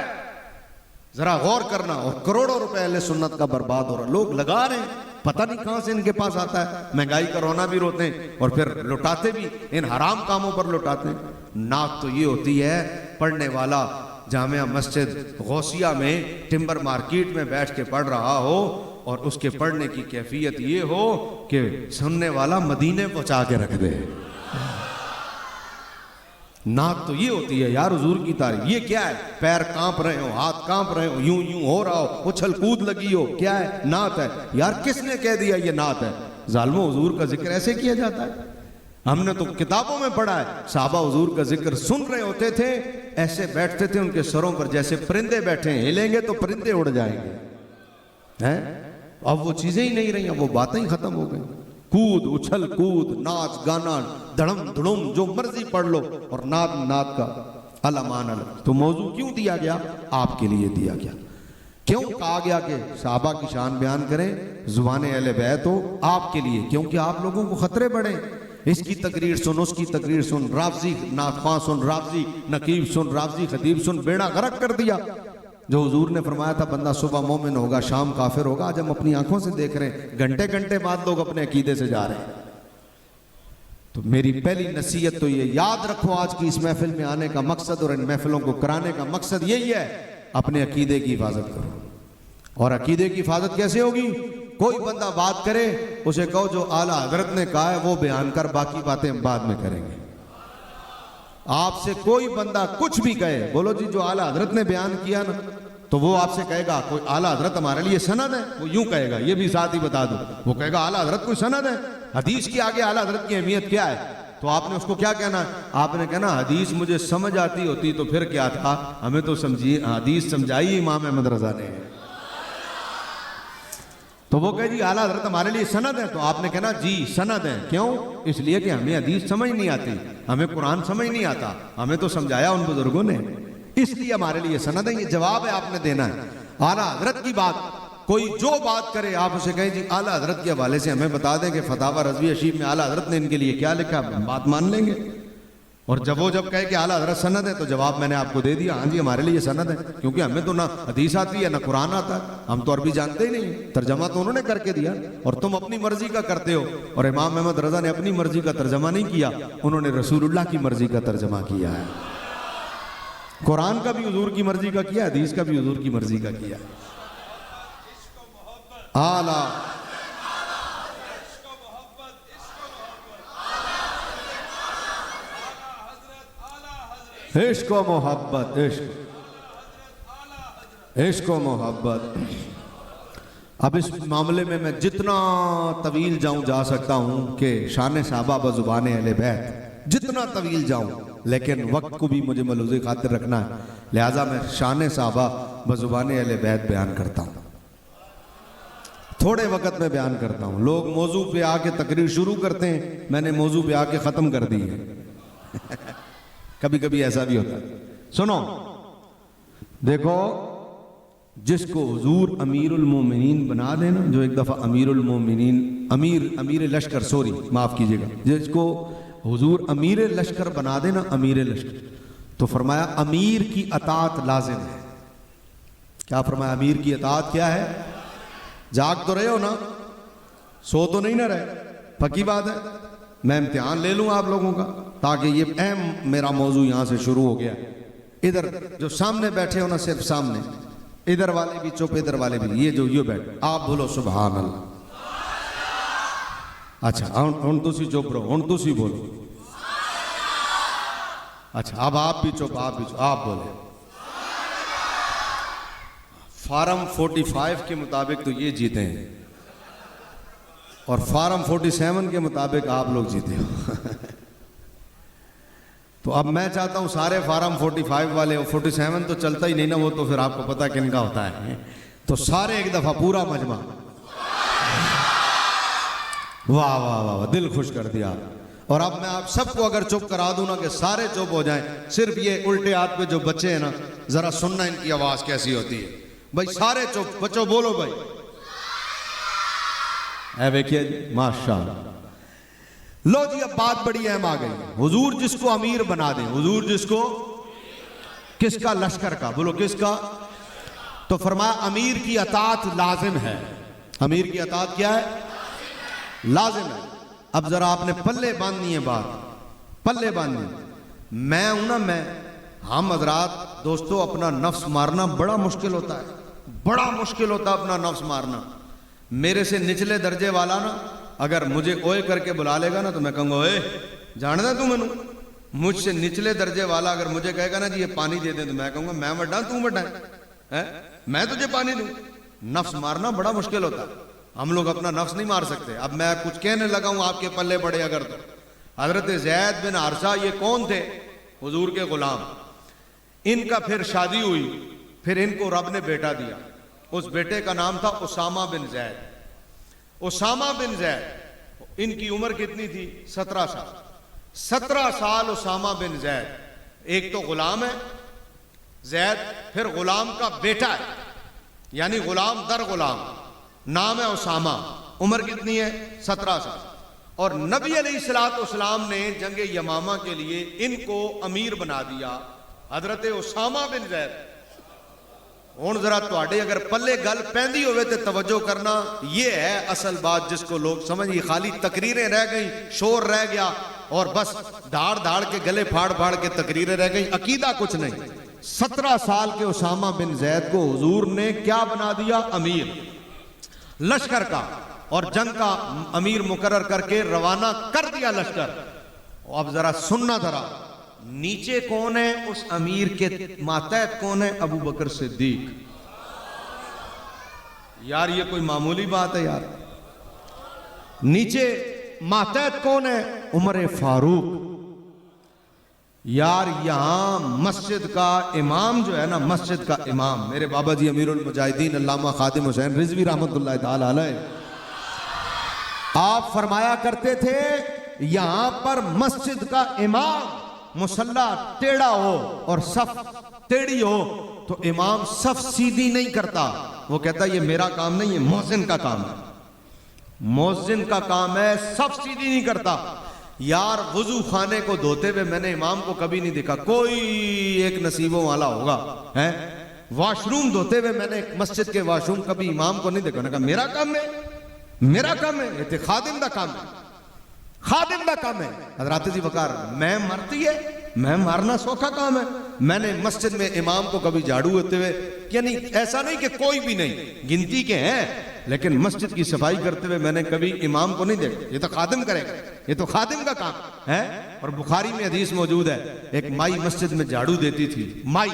[SPEAKER 3] जरा गौर करना। और करोड़ों रुपए अहले सुन्नत का बर्बाद हो रहा, लोग लगा रहे हैं, पता नहीं कहां से इनके पास आता है। महंगाई का रोना भी रोते हैं और फिर लुटाते भी इन हराम कामों पर लुटाते हैं। नात तो ये होती है, पढ़ने वाला जामिया मस्जिद गौसिया में टिम्बर मार्केट में बैठ के पढ़ रहा हो और उसके पढ़ने की कैफियत ये हो कि सुनने वाला मदीने पहुंचा के रख दे। नात तो ये होती है यार, हुजूर की तारीफ। ये क्या है, पैर कांप रहे हो, हाथ कांप रहे हो, यूं यूं हो रहा हो, उछल कूद लगी हो, क्या है, नात है। यार किसने कह दिया ये नात है? जालिमो, हुजूर का जिक्र ऐसे किया जाता है? हमने तो किताबों में पढ़ा है, साहबा हुजूर का जिक्र सुन रहे होते थे, ऐसे बैठते थे उनके सरों पर जैसे परिंदे बैठे हैं, हिलेंगे तो परिंदे उड़ जाएंगे। हैं? अब वो चीजें ही नहीं रही, वो बातें ही खत्म हो गई। कूद, उछल कूद, नाच गाना, धड़म धुड़ुम, जो मर्जी पढ़ लो, और नात का अलमान अलग। तो मौजू क्यों दिया गया? आपके लिए दिया गया। क्यों कहा गया कि साहबा की शान बयान करें, जुबान अहले बैत हो? आपके लिए, क्योंकि आप लोगों को खतरे बढ़े। इसकी तकरीर सुन, उसकी तकरीर सुन, राफजी नाथख्वां सुन, राफजी नकीब सुन, राफजी खतीब सुन, बेड़ा गर्क कर दिया। जो हुजूर ने फरमाया था बंदा सुबह मोमिन होगा, शाम काफिर होगा, आज हम अपनी आंखों से देख रहे हैं। घंटे घंटे बाद लोग अपने अकीदे से जा रहे हैं। तो मेरी पहली नसीहत तो ये याद रखो, आज की इस महफिल में आने का मकसद और इन महफिलों को कराने का मकसद यही है, अपने अकीदे की हिफाजत करो। और अकीदे की हिफाजत कैसे होगी? कोई बंदा बात करे, उसे कहो जो आला हजरत ने कहा है वो बयान कर, बाकी बातें हम बाद में करेंगे। आपसे कोई बंदा कुछ भी कहे, बोलो जी जो आला हजरत ने बयान किया ना, तो वो आपसे कहेगा कोई आला हजरत हमारे लिए सनद है, वो यूं कहेगा, ये भी साथ ही बता दो, वो कहेगा आला हजरत कोई सनद है। हदीस के आगे आला हजरत की अहमियत क्या है? तो आपने उसको क्या कहना? आपने कहना हदीस मुझे समझ आती होती तो फिर क्या था, हमें तो समझी हदीस समझाई इमाम अहमद रजा ने। तो वो कहे जी आला हजरत हमारे लिए सनद है, तो आपने कहना जी सनद है। क्यों? इसलिए कि हमें हदीस समझ नहीं आती, हमें कुरान समझ नहीं आता, हमें तो समझाया उन बुजुर्गों ने, इसलिए हमारे लिए सनद है। ये जवाब है आपने देना है। आला हजरत की बात, कोई जो बात करे आप उसे कहें जी आला हजरत के हवाले से हमें बता दें कि फतावा रज़वी अशीफ में आला हजरत ने इनके लिए क्या लिखा, बात मान लेंगे। और जब वो कहे कि आला हजरत सनद है, तो जवाब मैंने आपको दे दिया, हाँ जी हमारे लिए सनद है, क्योंकि हमें तो ना हदीस आती है ना कुरान आता है, हम तो अरबी जानते ही नहीं, तर्जमा तो उन्होंने करके दिया और तुम अपनी मर्जी का करते हो। और इमाम अहमद रजा ने अपनी मर्जी का तर्जमा नहीं किया, उन्होंने रसूलुल्लाह की मर्जी का तर्जमा किया है। कुरान का भी हुजूर की मर्जी का किया, हदीस का भी हुजूर की मर्जी का किया। आला इश्क व मोहब्बत, इश्क व मोहब्बत। अब इस मामले में मैं जितना तवील जाऊं जा सकता हूं कि शान साहबा बजुबान अहले बैत, जितना तवील जाऊं, लेकिन वक्त को भी मुझे मलूज़े खातिर रखना है, लिहाजा मैं शान साहबा बजुबान अहले बैत बयान करता हूं। थोड़े वक्त में बयान करता हूं। लोग मौजू पे आके तकरीर शुरू करते हैं, मैंने मौजू पे आके ख़त्म कर दी है। कभी कभी ऐसा भी होता है। सुनो, देखो, जिसको हुजूर अमीरुल मोमिनीन बना देना, जो एक दफ़ा अमीरुल मोमिनीन, अमीर लश्कर, सॉरी माफ़ कीजिएगा, जिसको हुजूर अमीर लश्कर बना देना, अमीर लश्कर, तो फरमाया अमीर की अतात लाजिम है। क्या फरमाया? अमीर की अतात क्या है? जाग तो रहे हो ना, सो तो नहीं ना रहे? पक्की बात है। मैं इम्तिहान ले लूँ आप लोगों का, ताकि ये अहम मेरा मौजू यहाँ से शुरू हो गया। इधर जो सामने बैठे हो ना, सिर्फ सामने, इधर वाले भी चुप, इधर वाले भी, ये जो ये बैठ, आप बोलो सुभान अल्लाह। अच्छा, हुण तुसी चुप रहो, हुण तुसी बोलो। अच्छा, अब आप भी चुप, आप भी चुप, आप बोले। फार्म 45 के मुताबिक तो ये जीते हैं, और फार्म 47 के मुताबिक आप लोग जीते हो। तो अब मैं चाहता हूं सारे फार्म 45 वाले, 47 तो चलता ही नहीं ना, वो तो फिर आपको पता किनका होता है। तो सारे एक दफा पूरा मजमा, वाह वाह वाह, दिल खुश कर दिया। और अब मैं आप सबको अगर चुप करा दूं ना, कि सारे चुप हो जाएं, सिर्फ ये उल्टे हाथ पे जो बच्चे हैं ना, जरा सुनना इनकी आवाज कैसी होती है। भाई सारे चुप, बच्चों बोलो भाई। देखिए माशाअल्लाह। लो जी, अब बात बड़ी अहम आ गई। हुजूर जिसको अमीर बना दे, हुजूर जिसको, किसका? लश्कर का। बोलो किसका? तो फरमाया अमीर की अतात लाजिम है। अमीर की अतात क्या है? लाजिम है। अब जरा आपने पल्ले बांधनी है बात, पल्ले बांधनी। मैं हूं ना, मैं, हम हजरात दोस्तों, अपना नफ्स मारना बड़ा मुश्किल होता है, बड़ा मुश्किल होता है अपना नफ्स मारना। मेरे से निचले दर्जे वाला ना अगर मुझे ओए करके बुला लेगा ना, तो मैं कहूँगा ओए जानदा तू मैनू। मुझसे निचले दर्जे वाला अगर मुझे कहेगा ना जी ये पानी दे दे, तो मैं कहूँगा मैं वड्डा तू वड्डा है, मैं तुझे पानी दूँ। नफ्स मारना बड़ा मुश्किल होता है, हम लोग अपना नफ्स नहीं मार सकते। अब मैं कुछ कहने लगा हूँ आपके पल्ले पड़े अगर, तो हजरत ज़ैद बिन हारिसा ये कौन थे? हुजूर के गुलाम। इनका फिर शादी हुई, फिर इनको रब ने बेटा दिया। उस बेटे का नाम था उसामा बिन ज़ैद। उसामा बिन ज़ैद, इनकी उम्र कितनी थी? 17 साल। 17 साल उसामा बिन ज़ैद। एक तो गुलाम है ज़ैद, फिर गुलाम का बेटा है, यानी गुलाम दर गुलाम, नाम है उसामा। उम्र कितनी है? 17 साल। और नबी अलैहिस्सलाम ने जंगे यमामा के लिए इनको अमीर बना दिया, हजरत उसामा बिन ज़ैद। हुण जरा तुहाडे अगर पल्ले गल पैंदी होवे ते तवज्जो करना, ये है असल बात जिसको लोग समझिए खाली तकरीरें रह गई, शोर रह गया, और बस धाड़ धाड़ के गले फाड़ फाड़ के तकरीरें रह गई, अकीदा कुछ नहीं। 17 साल के उसामा बिन ज़ैद को हुजूर ने क्या बना दिया? अमीर लश्कर का, और जंग का अमीर मुकर्रर करके रवाना कर दिया लश्कर। अब जरा सुनना, जरा नीचे कौन है उस अमीर के? मातहत कौन है? अबू बकर सिद्दीक। यार ये कोई मामूली बात है यार? नीचे मातहत कौन है? उमर फारूक। यार यहां मस्जिद का इमाम जो है ना, मस्जिद का इमाम मेरे बाबा जी अमीरुल मुजाहिदीन अल्लामा खादिम हुसैन रिजवी रहमतुल्लाह ताला अलैह, आप फरमाया करते थे यहां पर मस्जिद का इमाम मुसल्ला टेढ़ा हो और सफ टेढ़ी हो तो इमाम सफ सीधी नहीं करता, वो कहता ये मेरा काम नहीं है, मोहसिन का काम है। मोहसिन का काम है, सफ सीधी नहीं करता। यार वुजू खाने को धोते हुए मैंने इमाम को कभी नहीं देखा, कोई एक नसीबों वाला होगा है। वॉशरूम धोते हुए मैंने मस्जिद के वॉशरूम कभी इमाम को नहीं देखा। मेरा काम है, मेरा काम है, ये खादिम का काम है, खादिम का काम है। हजरत जी वकार मैं मरती है, मैं मारना सौखा काम है। मैंने मस्जिद में इमाम को कभी झाड़ू होते हुए, यानी ऐसा नहीं कि कोई भी नहीं, गिनती के हैं लेकिन मस्जिद की सफाई करते हुए मैंने कभी इमाम को नहीं देखा। ये तो खादिम करेगा, ये तो खादिम का काम है। और बुखारी में हदीस मौजूद है, एक माई मस्जिद में झाड़ू देती थी, माई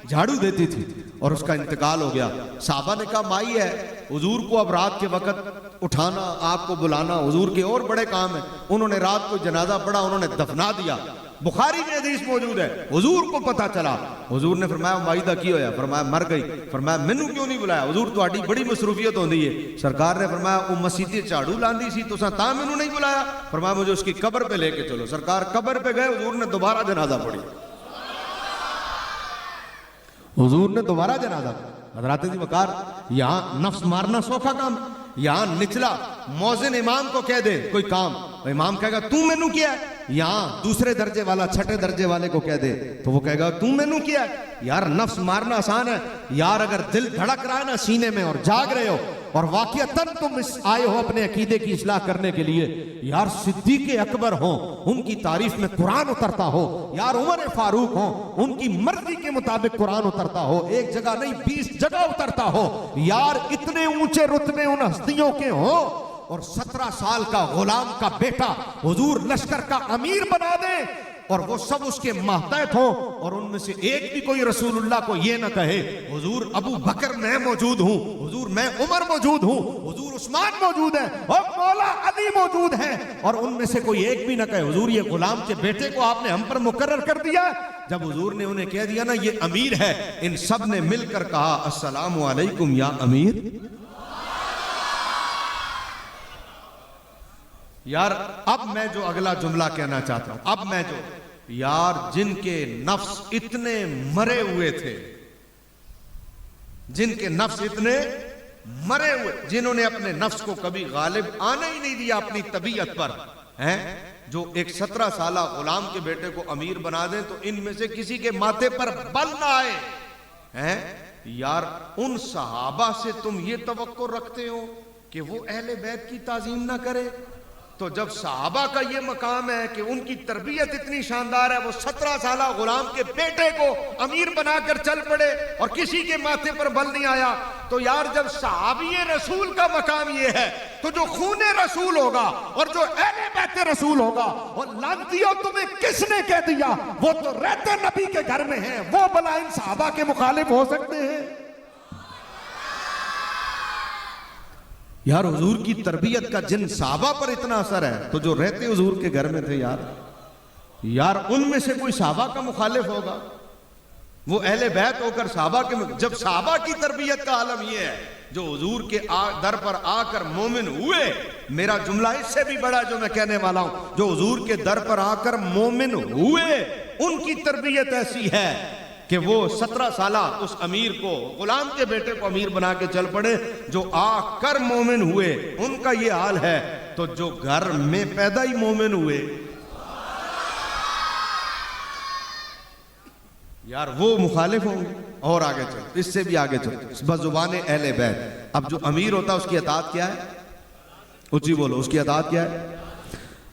[SPEAKER 3] झाड़ू देती थी और उसका इंतकाल हो गया। साहबा ने कहा माई है, हुजूर को अब रात के वक्त उठाना, आपको बुलाना, हुजूर के और बड़े काम है। उन्होंने रात को जनाजा पढ़ा, उन्होंने दफना दिया। बुखारी में हदीस मौजूद है, हुजूर को पता चला, हुजूर ने फरमाया माई दा की होया? फरमाया मर गई। फरमाया मैनू क्यों नहीं बुलाया? हुजूर तुम्हारी बड़ी मसरूफियत होती है। सरकार ने फरमाया वो मसीती झाड़ू लांदी सी तुसा ता मैनू नहीं बुलाया? फरमाया मुझे उसकी कब्र पे लेके चलो। सरकार कब्र पे गए, हुजूर ने दोबारा जनाजा पढ़ी, हुजूर ने दोबारा जनाजा। हजरात दी वकार, यहाँ नफ्स मारना सौखा काम, यहाँ निचला मौजिन इमाम को कह दे कोई काम, तो इमाम कहेगा तू मैनू किया है। यहाँ दूसरे दर्जे वाला छठे दर्जे वाले को कह दे तो वो कहेगा तू मैनू किया है। यार नफ्स मारना आसान है यार, अगर दिल धड़क रहा है ना सीने में और जाग रहे हो और वाकईतन तुम आए हो अपने अकीदे की इस्लाह करने के लिए, यार सिद्दीक़ अकबर हो, उनकी तारीफ में कुरान उतरता हो, यार उमर फारूक हो, उनकी मर्जी के मुताबिक कुरान उतरता हो, एक जगह नहीं 20 जगह उतरता हो, यार इतने ऊंचे रुतबे उन हस्तियों के हो और 17 साल का गुलाम का बेटा हुजूर लश्कर का अमीर बना दे और वो सब उसके माहतहत हो और उनमें से एक भी कोई रसूलुल्लाह को ये ना कहे हुजूर अबू बकर मैं मौजूद हूं, हुजूर मैं उमर मौजूद हूं, हुजूर उस्मान मौजूद है और मौला अली मौजूद है, और उनमें से कोई एक भी ना कहे हुजूर ये गुलाम के बेटे को आपने हम पर मुकर्रर कर दिया। जब हुजूर ने उन्हें कह दिया ना ये अमीर है, इन सब ने मिलकर कहा अस्सलामु अलैकुम या अमीर। यार अब मैं जो अगला जुमला कहना चाहता हूं, अब मैं जो, यार जिनके नफ्स इतने मरे हुए थे, जिनके नफ्स इतने मरे हुए, जिन्होंने अपने नफ्स को कभी गालिब आने ही नहीं दिया अपनी तबीयत पर, हैं जो एक 17 साला गुलाम के बेटे को अमीर बना दें तो इनमें से किसी के माथे पर बल ना आए, हैं यार उन सहाबा से तुम ये तवक्को रखते हो कि वो अहले बैत की ताजीम ना करे? तो जब सहाबा का ये मकाम है कि उनकी तरबियत इतनी शानदार है, वो 17 साला गुलाम के बेटे को अमीर बनाकर चल पड़े और किसी के माथे पर बल नहीं आया, तो यार जब सहाबी रसूल का मकाम ये है तो जो खूने रसूल होगा और जो अहले बैत रसूल होगा, और लानतियों तुम्हें किसने कह दिया वो तो रहते नबी के घर में है, वो भला इन सहाबा के मुखालिफ हो सकते हैं? यार हुजूर की तरबियत का जिन साहबा पर इतना असर है तो जो रहते हुजूर के घर में थे यार उनमें से कोई साहबा का मुखालिफ होगा? वो अहले बैत होकर साहबा के, जब साहबा की तरबियत का आलम यह है जो हुजूर के दर पर आकर मोमिन हुए, मेरा जुमला इससे भी बड़ा जो मैं कहने वाला हूं, जो हुजूर के दर पर आकर मोमिन हुए उनकी तरबियत ऐसी है कि वो 17 साला उस अमीर को, गुलाम के बेटे को अमीर बना के चल पड़े, जो आकर मोमिन हुए उनका ये हाल है। तो जो घर में पैदा ही मोमिन हुए यार वो मुखालिफ होंगे। और आगे चलो, इससे भी आगे चलो, बस जुबान अहले बैत। अब जो अमीर होता है उसकी अतात क्या है? ऊंची बोलो, उसकी अतात क्या है?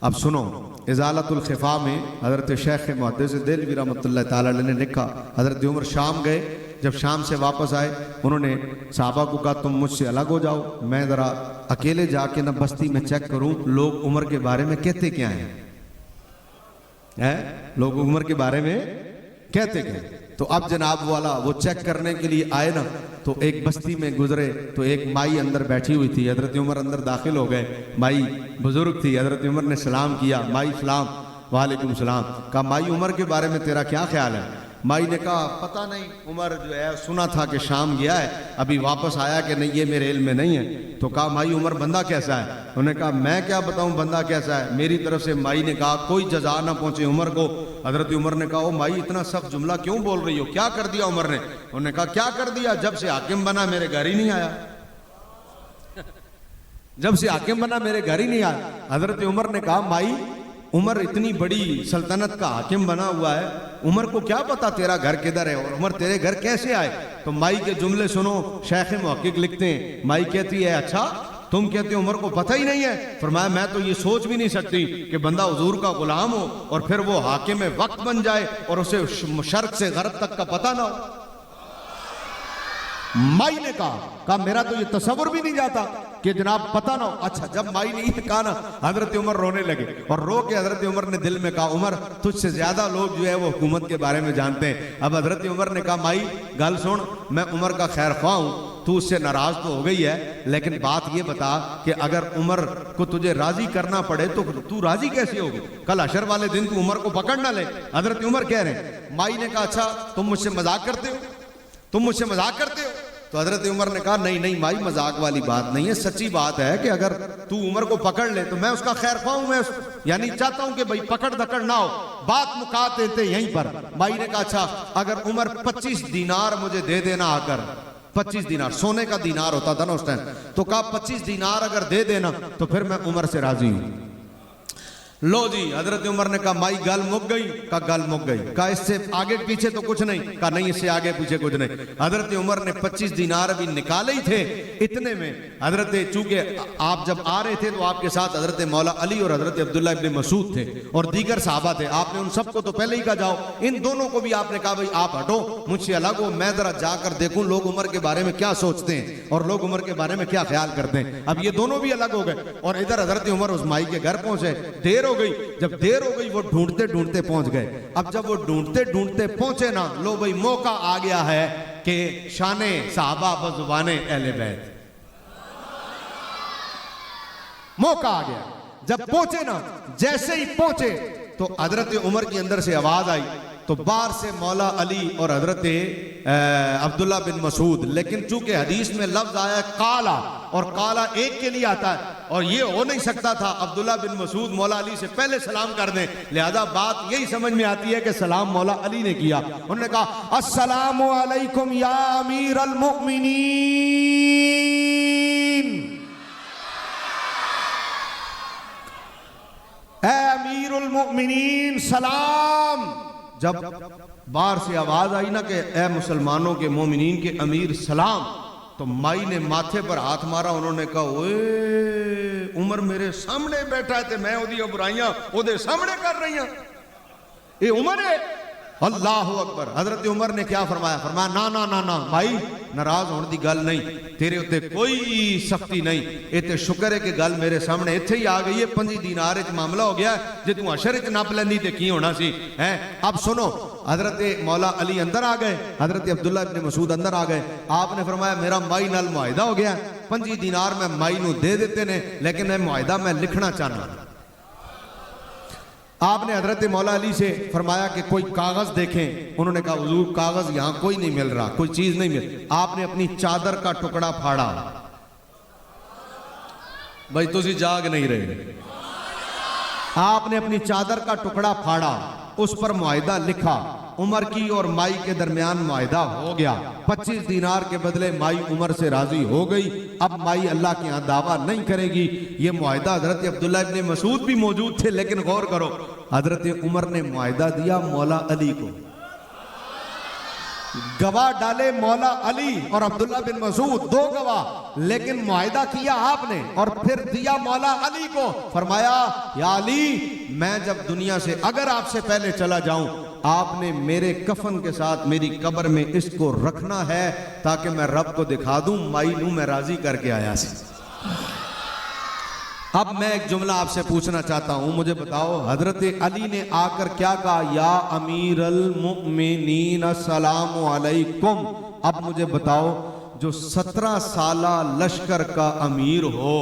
[SPEAKER 3] अब सुनो, इजालतुल खिफा में हजरत शेख मुहद्दिस देलवी रहमतुल्लाह ताला अलैह ने लिखा, हजरत उमर शाम गए, जब शाम से वापस आए उन्होंने साहबा को कहा तुम मुझसे अलग हो जाओ, मैं ज़रा अकेले जाके ना बस्ती में चेक करूं लोग उमर के बारे में कहते क्या हैं, लोग उमर के बारे में कहते क्या हैं। तो अब जनाब वाला वो चेक करने के लिए आए ना, तो एक बस्ती में गुजरे तो एक माई अंदर बैठी हुई थी, हजरत उमर अंदर दाखिल हो गए, माई बुजुर्ग थी, हजरत उमर ने सलाम किया, माई सलाम, वालेकुम सलाम। कहा माई उमर के बारे में तेरा क्या ख्याल है? माई ने कहा पता नहीं, उमर जो है सुना था कि शाम गया है, अभी वापस आया कि नहीं ये मेरे इल्म में नहीं है। तो कहा माई उमर बंदा कैसा है? उन्होंने कहा मैं क्या बताऊं बंदा कैसा है, मेरी तरफ से माई ने कहा कोई जजा ना पहुंचे उमर को। हजरत उमर ने कहा ओ माई इतना सख्त जुमला क्यों बोल रही हो, क्या कर दिया उमर ने? उन्होंने कहा क्या कर दिया, जब से हाकिम बना मेरे घर ही नहीं आया, जब से हाकिम बना मेरे घर ही नहीं आया। हजरत उमर ने कहा माई उमर इतनी बड़ी सल्तनत का हाकिम बना हुआ है, उमर को क्या पता तेरा घर किधर है और उमर तेरे घर कैसे आए? तो माई के जुमले सुनो, शेख मुहक्किक लिखते हैं, माई कहती है अच्छा तुम कहते हो उमर को पता ही नहीं है? फरमाया मैं तो ये सोच भी नहीं सकती कि बंदा हुजूर का गुलाम हो और फिर वो हाकिम वक्त बन जाए और उसे शर्क से गरब तक का पता ना हो। माई ने कहा मेरा तो ये तस्वुर भी नहीं जाता कि जनाब पता ना हो। अच्छा, जब माई ने ये कहा ना, हजरत उमर रोने लगे और रो के हजरत उमर ने दिल में कहा, उमर तुझसे ज्यादा लोग जो है वो हुकूमत के बारे में जानते हैं। अब हजरत उमर ने कहा, माई गल सुन, मैं उमर का खैर ख्वाह हूं, तू उससे नाराज तो हो गई है, लेकिन बात ये बता कि अगर उमर को तुझे राजी करना पड़े तो तू राजी कैसे होगी? कल हशर वाले दिन तू उमर को पकड़ ना ले। हजरत उमर कह रहे हैं, माई ने कहा, अच्छा तुम मुझसे मजाक करते हो, तुम मुझसे मजाक करते हो? तो हजरत उमर ने कहा, नहीं नहीं माई, मजाक वाली बात नहीं है, सच्ची बात है कि अगर तू उमर को पकड़ ले तो मैं उसका खैर ख्वाह हूं, मैं यानी चाहता हूं कि भाई पकड़ दकड़ ना हो, बात मुका देते यहीं पर। माई ने कहा, अच्छा अगर उमर 25 दीनार मुझे दे देना आकर, 25 दीनार सोने का दीनार होता था ना उस टाइम, तो कहा 25 दीनार अगर दे देना तो फिर मैं उमर से राजी हूं। लो जी, हजरत उमर ने कहा, माई गल मुक गई? कहा गल मुक गई। कहा इससे आगे पीछे तो कुछ नहीं? कहा नहीं, इससे आगे पीछे कुछ नहीं। हजरत उमर ने 25 दीनार भी निकाले ही थे, इतने में हजरत, चूंकि आप जब आ रहे थे तो आपके साथ हजरत मौला अली और हजरत अब्दुल्ला इब्न मसूद थे और दीगर साहबा थे, आपने उन सबको तो पहले ही कहा जाओ, इन दोनों को भी आपने कहा भाई आप हटो, मुझसे अलग हो, मैं जरा जाकर देखूं लोग उमर के बारे में क्या सोचते हैं और लोग उमर के बारे में क्या ख्याल करते हैं। अब ये दोनों भी अलग हो गए और इधर हजरत उमर उस माई के घर पहुंचे, देर हो गई। जब देर हो गई वो ढूंढते ढूंढते पहुंच गए। अब जब वो ढूंढते ढूंढते पहुंचे ना, लो भाई मौका आ गया है कि शाने साहबा बजुबाने अहले बैत, मौका आ गया। जब पहुंचे ना, जैसे ही पहुंचे तो हजरत उमर की अंदर से आवाज आई, तो बाहर से मौला अली और हजरत अब्दुल्ला बिन मसूद, लेकिन चूंकि हदीस में लफ्ज आया है काला, और काला एक के लिए आता है और ये हो नहीं सकता था अब्दुल्ला बिन मसूद मौला अली से पहले सलाम कर दें, लिहाजा बात यही समझ में आती है कि सलाम मौला अली ने किया। उन्होंने कहा, अस्सलामु अलैकुम या अमीर अल मुमिनीन, ए अमीरुल मुमिनीन सलाम। जब बाहर से आवाज आई ना कि ए मुसलमानों के मोमिनीन के अमीर सलाम, तो माई ने माथे पर हाथ मारा, उन्होंने कहा, ओए उमर मेरे सामने बैठा है ते मैं ओदी बुराइयां ओदे सामने कर रही हूं, ये उमर है? अल्लाह अकबर। हजरत उमर ने क्या फरमाया? फरमाया, ना ना ना ना माई, नाराज होने की गल नहीं, तेरे उत्ते कोई सख्ती नहीं, ये तो शुक्र है कि गल मेरे सामने इत्थे ही आ गई है, 5 दीनार च मामला हो गया, जे तू अशर च नप लैंदी ते की होना सी है। अब सुनो, हजरत मौला अली अंदर आ गए, हजरत अब्दुल्ला इब्न मसूद अंदर आ गए। आपने फरमाया, मेरा माई नाल मुआहिदा हो गया, 5 दीनार मैं माई नू दे देते ने, लेकिन मैं मुआहिदा मैं लिखना चाहना। आपने हजरत मौला अली से फरमाया कि कोई कागज देखें। उन्होंने कहा, हुजूर कागज यहां कोई नहीं मिल रहा, कोई चीज नहीं मिल। आपने अपनी चादर का टुकड़ा फाड़ा, भाई तुसी जाग नहीं रहे, आपने अपनी चादर का टुकड़ा फाड़ा, उस पर मुआहिदा लिखा, उमर की और माई के दरमियान मुआहिदा हो गया, 25 दीनार के बदले माई उमर से राजी हो गई। अब माई अल्लाह के यहाँ दावा नहीं करेगी। ये मुआहिदा हजरत अब्दुल्ला इब्न मसूद भी मौजूद थे, लेकिन गौर करो, हजरत उमर ने मुआहिदा दिया मौला अली को, गवाह डाले मौला अली और अब्दुल्ला बिन मसूद, 2 गवाह, लेकिन मुआहिदा किया आपने और फिर दिया मौला अली को। फरमाया, या अली, मैं जब दुनिया से अगर आपसे पहले चला जाऊं, आपने मेरे कफन के साथ मेरी कब्र में इसको रखना है ताकि मैं रब को दिखा दूं माई नू मैं राजी करके आया सी। अब मैं एक जुमला आपसे पूछना चाहता हूं, मुझे बताओ हजरत अली ने आकर क्या कहा? या अमीर अल मुमिनीन अस्सलामु अलैकुम। अब मुझे बताओ, जो 17 साला लश्कर का अमीर हो,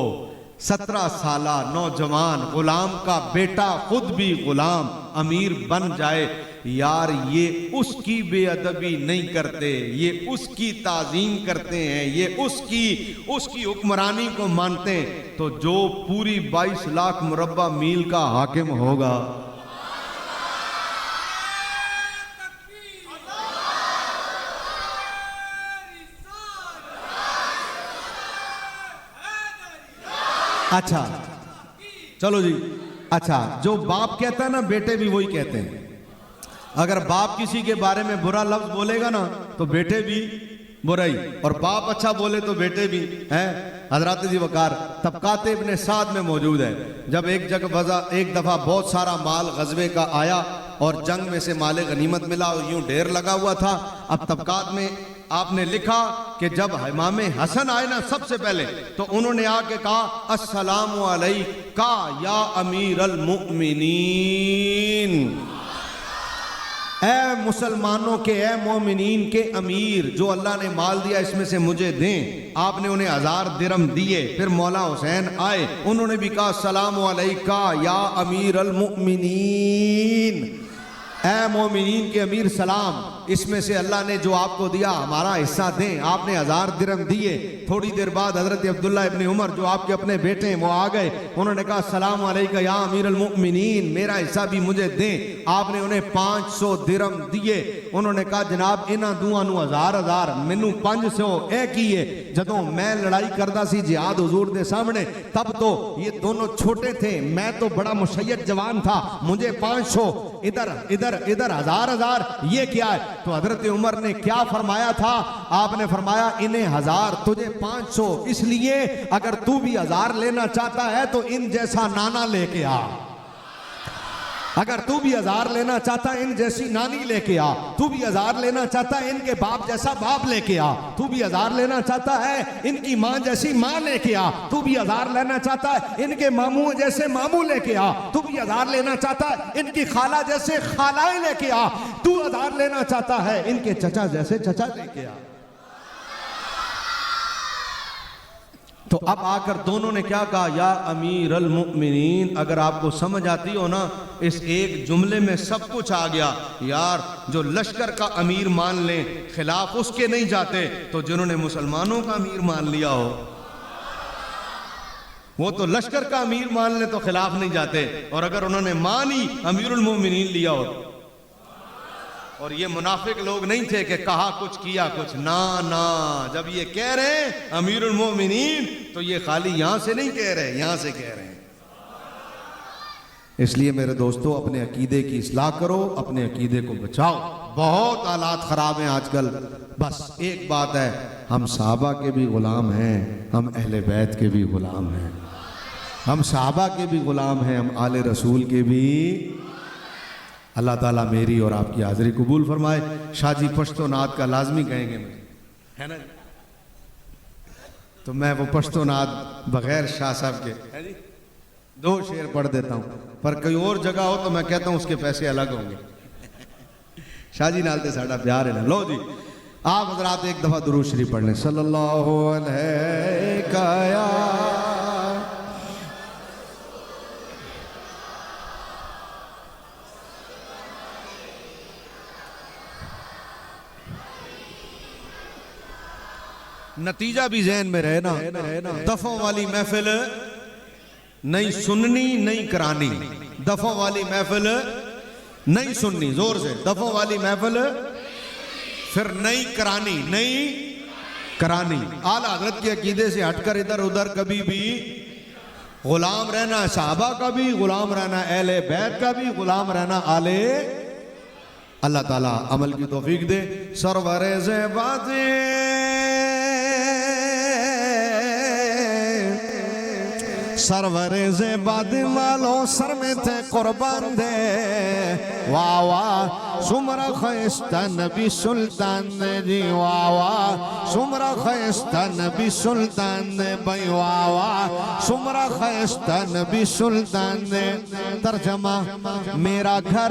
[SPEAKER 3] 17 साला नौजवान गुलाम का बेटा खुद भी गुलाम अमीर बन जाए, यार ये उसकी बेअदबी नहीं करते, ये उसकी ताजीम करते हैं, ये उसकी हुक्मरानी को मानते हैं, तो जो पूरी 22 लाख मुरब्बा मील का हाकिम होगा, अच्छा चलो जी, अच्छा जो बाप कहता है ना, बेटे भी वही कहते हैं। अगर बाप किसी के बारे में बुरा लफ्ज बोलेगा ना, तो बेटे भी बुराई, और बाप अच्छा बोले तो बेटे भी हैं। हजरत जी वकार तबकात इब्न साद में मौजूद है, जब एक दफा बहुत सारा माल गजबे का आया और जंग में से माल गनीमत मिला और यूं ढेर लगा हुआ था। अब तबकात में
[SPEAKER 4] आपने लिखा कि जब इमाम हसन आए ना सबसे पहले, तो उन्होंने आके कहा अस्सलामु अलैका या अमीरल मुमिनीन, ए मुसलमानों के, ए मोमिनीन के अमीर, जो अल्लाह ने माल दिया इसमें से मुझे दें। आपने उन्हें 1000 दिरहम दिए। फिर मौला हुसैन आए, उन्होंने भी कहा अस्सलामु अलैका या अमीर अल मुमिनीन, ए मोमिनीन के अमीर सलाम, इसमें से अल्लाह ने जो आपको दिया हमारा हिस्सा दें। आपने 1000 दिरहम दिए। थोड़ी देर बाद हजरत अब्दुल्ला इब्ने उमर जो आपके अपने बेटे हैं वो आ गए, उन्होंने कहा अस्सलामु अलैका या अमीर अल मुमिनीन, मेरा हिस्सा भी मुझे दें। आपने उन्हें 500 दिरहम दिए। उन्होंने कहा जनाब इन्हां दूआं नूं 1000 मैनू 500 ए कीए। जदों मैं लड़ाई करदा सी जिहाद हुजूर दे सामने, तब तो ये दोनों छोटे थे, मैं तो बड़ा मुशय्यद जवान था, मुझे 500, इधर इधर इधर 1000, ये क्या है? तो हजरत उमर ने क्या फरमाया था? आपने फरमाया इन्हें 1000 तुझे 500, इसलिए अगर तू भी 1000 लेना चाहता है तो इन जैसा नाना लेके आ। अगर तू भी 1000 लेना चाहता है इन जैसी नानी लेके आ। तू भी 1000 लेना चाहता है इनके बाप जैसा बाप लेके आ। तू भी 1000 लेना चाहता है इनकी माँ जैसी माँ लेके आ। तू भी 1000 लेना चाहता है इनके मामू जैसे मामू लेके आ। तू भी 1000 लेना चाहता है इनकी खाला जैसे खालाएं लेके आ। तू 1000 लेना चाहता है इनके चचा जैसे चचा लेके आ। तो अब आकर दोनों ने क्या कहा? या अमीर अल मुमिनीन। अगर आपको समझ आती हो ना, इस एक जुमले में सब कुछ आ गया यार। जो लश्कर का अमीर मान लें खिलाफ उसके नहीं जाते, तो जिन्होंने मुसलमानों का अमीर मान लिया हो वो तो लश्कर का अमीर मान ले तो खिलाफ नहीं जाते, और अगर उन्होंने मान ही अमीरुल मोमिनीन लिया हो। और ये मुनाफिक लोग नहीं थे कि कहा कुछ किया कुछ, ना ना, जब ये कह रहे हैं अमीरुल मोमिनीन तो ये खाली यहां से नहीं कह रहे, यहां से कह रहे हैं। इसलिए मेरे दोस्तों अपने अकीदे की इस्लाह करो, अपने अकीदे को बचाओ। बहुत हालात खराब हैं आजकल। बस एक बात है, हम सहाबा के भी गुलाम हैं, हम अहले बैत के भी गुलाम हैं। हम सहाबा के भी गुलाम हैं, हम आले रसूल के भी। अल्लाह ताला मेरी और आपकी हाजिरी कबूल फरमाए। शाजी पश्तो नात का लाजमी कहेंगे मुझे, है ना? तो मैं वो पश्तो नात बगैर शाह साहब के है जी 2 शेर पढ़ देता हूँ, पर कोई और जगह हो तो मैं कहता हूँ उसके पैसे अलग होंगे। शाजी नाल ते साडा प्यार है ना। लो जी, आप हजरात एक दफा दुरूद शरीफ पढ़ लें, सल्लल्लाहु अलैहि। नतीजा भी जहन में रहे ना, दफों वाली महफिल नहीं सुननी नहीं करानी। दफों वाली महफिल नहीं सुननी, जोर से, दफों वाली महफिल फिर नहीं करानी, नहीं करानी। आला हजरत के अकीदे से हटकर इधर उधर कभी भी गुलाम रहना, सहाबा का भी गुलाम रहना, अहले बैत का भी गुलाम रहना, आले। अल्लाह ताला अमल की तौफीक दे। सरवरे से बातें सरवरे से बाद मालो सर में थे कुर्बान दे। वाह वाह सुमरा खैस्ता नबी सुल्तान ने जी, वाह वाह सुमरा खैस्ता नबी सुल्तान ने भाई, वाह वाह सुमरा खैस्ता नबी सुल्तान ने। तर्जमा मेरा घर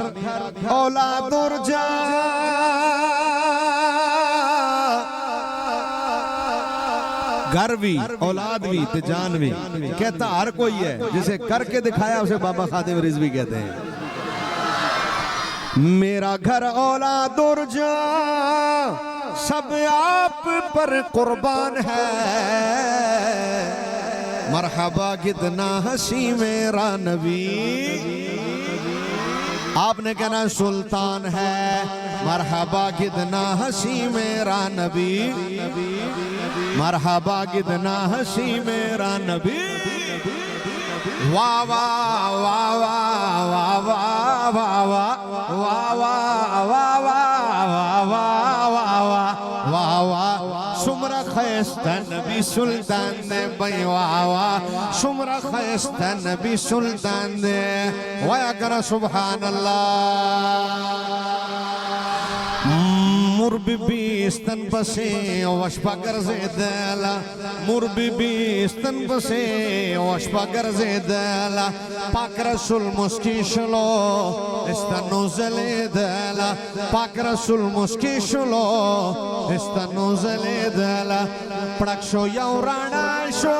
[SPEAKER 4] औलाद और जा घर भी औलाद भी ते जान भी। कहता हर कोई है, जिसे करके दिखाया उसे बाबा खादिम रिजवी कहते हैं। मेरा घर औलाद और जान सब आप पर कुर्बान है। मरहबा कितना हंसी मेरा नबी। आपने कहना सुल्तान है, मरहबा कितना हंसी मेरा नबी। मरहबा कितना हंसी मेरा नबी। वाह वाह वाह वाह वाह वाह वाह वाह वाह वाह वाह वाह वाह वाह सुमरा खैस्ता नबी सुल्तान ने भाई, वाह वाह सुमरा खैस्ता नबी सुल्तान ने। वाया करा सुभान अल्लाह। मुरबी स्तन बसे वशपगर ज़ेदला मुर बीबी स्तन बसे वशपगर ज़ेदला पाक रसूल मुस्किशलो स्तनो ज़लेदला पाक रसूल मुस्किशलो स्तनो ज़लेदला पड़क्षो यौराना शो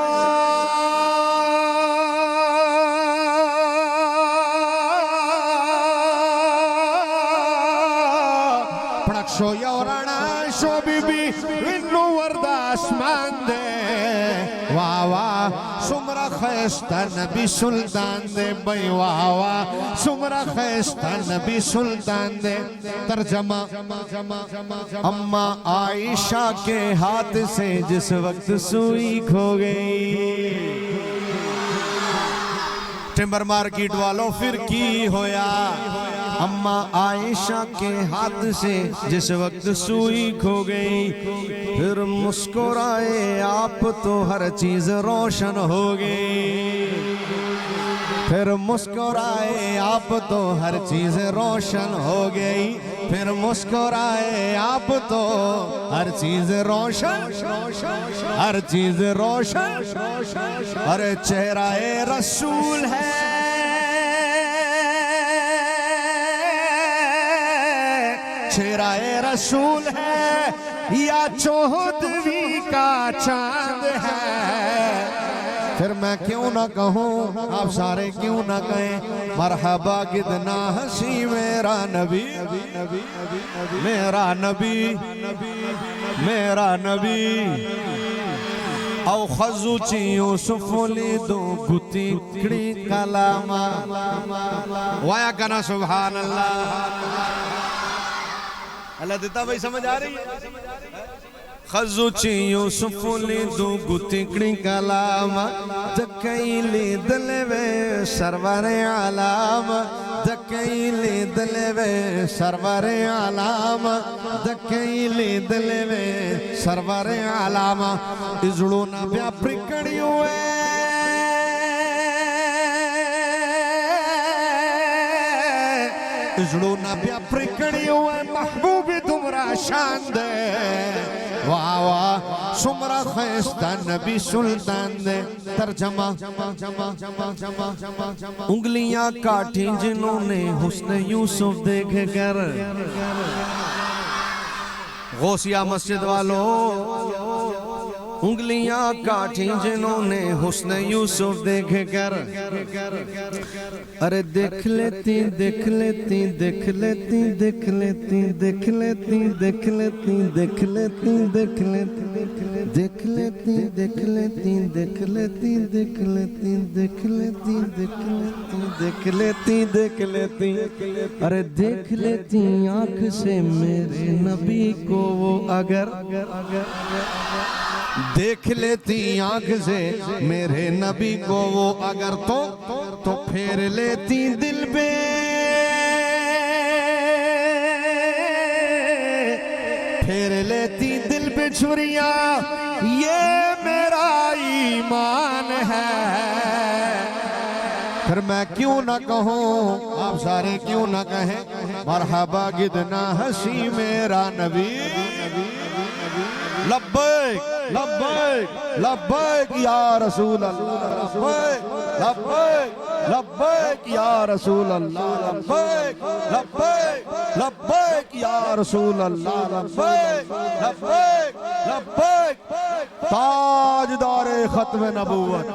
[SPEAKER 4] शो यौराना शो बीबी विन्नु वर्दा आसमान दे वाह वाह सुमरा खैस्ता नबी सुल्तान दे भाई वाह वाह सुमरा खैस्ता नबी सुल्तान दे तर्जमा अम्मा आयशा के हाथ से जिस वक्त सुई खो गई टिम्बर मार्केट वालों फिर की होया अम्मा आयशा के हाथ से जिस वक्त सुई खो गई फिर मुस्कुराए आप तो हर चीज रोशन हो गई फिर मुस्कुराए आप तो हर चीज रोशन हो गई फिर मुस्कुराए आप तो हर चीज रोशन हर चीज रोशन अरे चेहरा रसूल है चेहरा रसूल है या चौदवी का चांद है फिर मैं क्यों ना कहूँ आप सारे क्यों ना कहें मरहबा कितना हंसी मेरा नबी मेरा नबी मेरा नबी औ खजुची यूसुफली दो गुती कड़ी कलामा वाया कना सुभान अल्लाह अल्लाह देता भाई समझ आ रही है खजुची यूसुफली दो गुतिकड़ी कलाम दकैली दलवे सरवर आलाम दकैली दलवे सरवर आलाम दकैली दलवे सरवर आलाम इजड़ो ना ब्या प्रिकड़ियो इजड़ो ना ब्या प्रिकड़ियो महबूब तुमरा शान दे वाह वाह सुमरा खैस्ता नबी सुल्तान दे तर्जमा उंगलियां काटी जिन्होंने हुस्न यूसुफ देख कर गौसिया मस्जिद वालों उंगलियां काटी जिन्होंने हुस्न यूसुफ देख कर अरे देख लेती देख लेती देख लेती देख लेती देख लेती देख लेती देख लेती देख लेती देख लेती देख लेती देख लेती देख लेती देख लेती देख लेती देख लेती देख लेती अरे देख लेती आंख से मेरे नबी को वो अगर देख लेती आंख से मेरे नबी को वो अगर तो फेर लेती दिल पे फेर लेती दिल पे छुरिया ये मेरा ईमान है फिर मैं क्यों ना कहूँ आप सारे क्यों ना कहें मरहबा कितना हंसी मेरा नबी लब्बैक लब्बैक लब्बैक या रसूल अल्लाह लब्बैक लब्बैक लब्बैक या रसूल अल्लाह लब्बैक लब्बैक लब्बैक या रसूल अल्लाह लब्बैक लब्बैक लब्बैक ताजदार खत्म नबूवत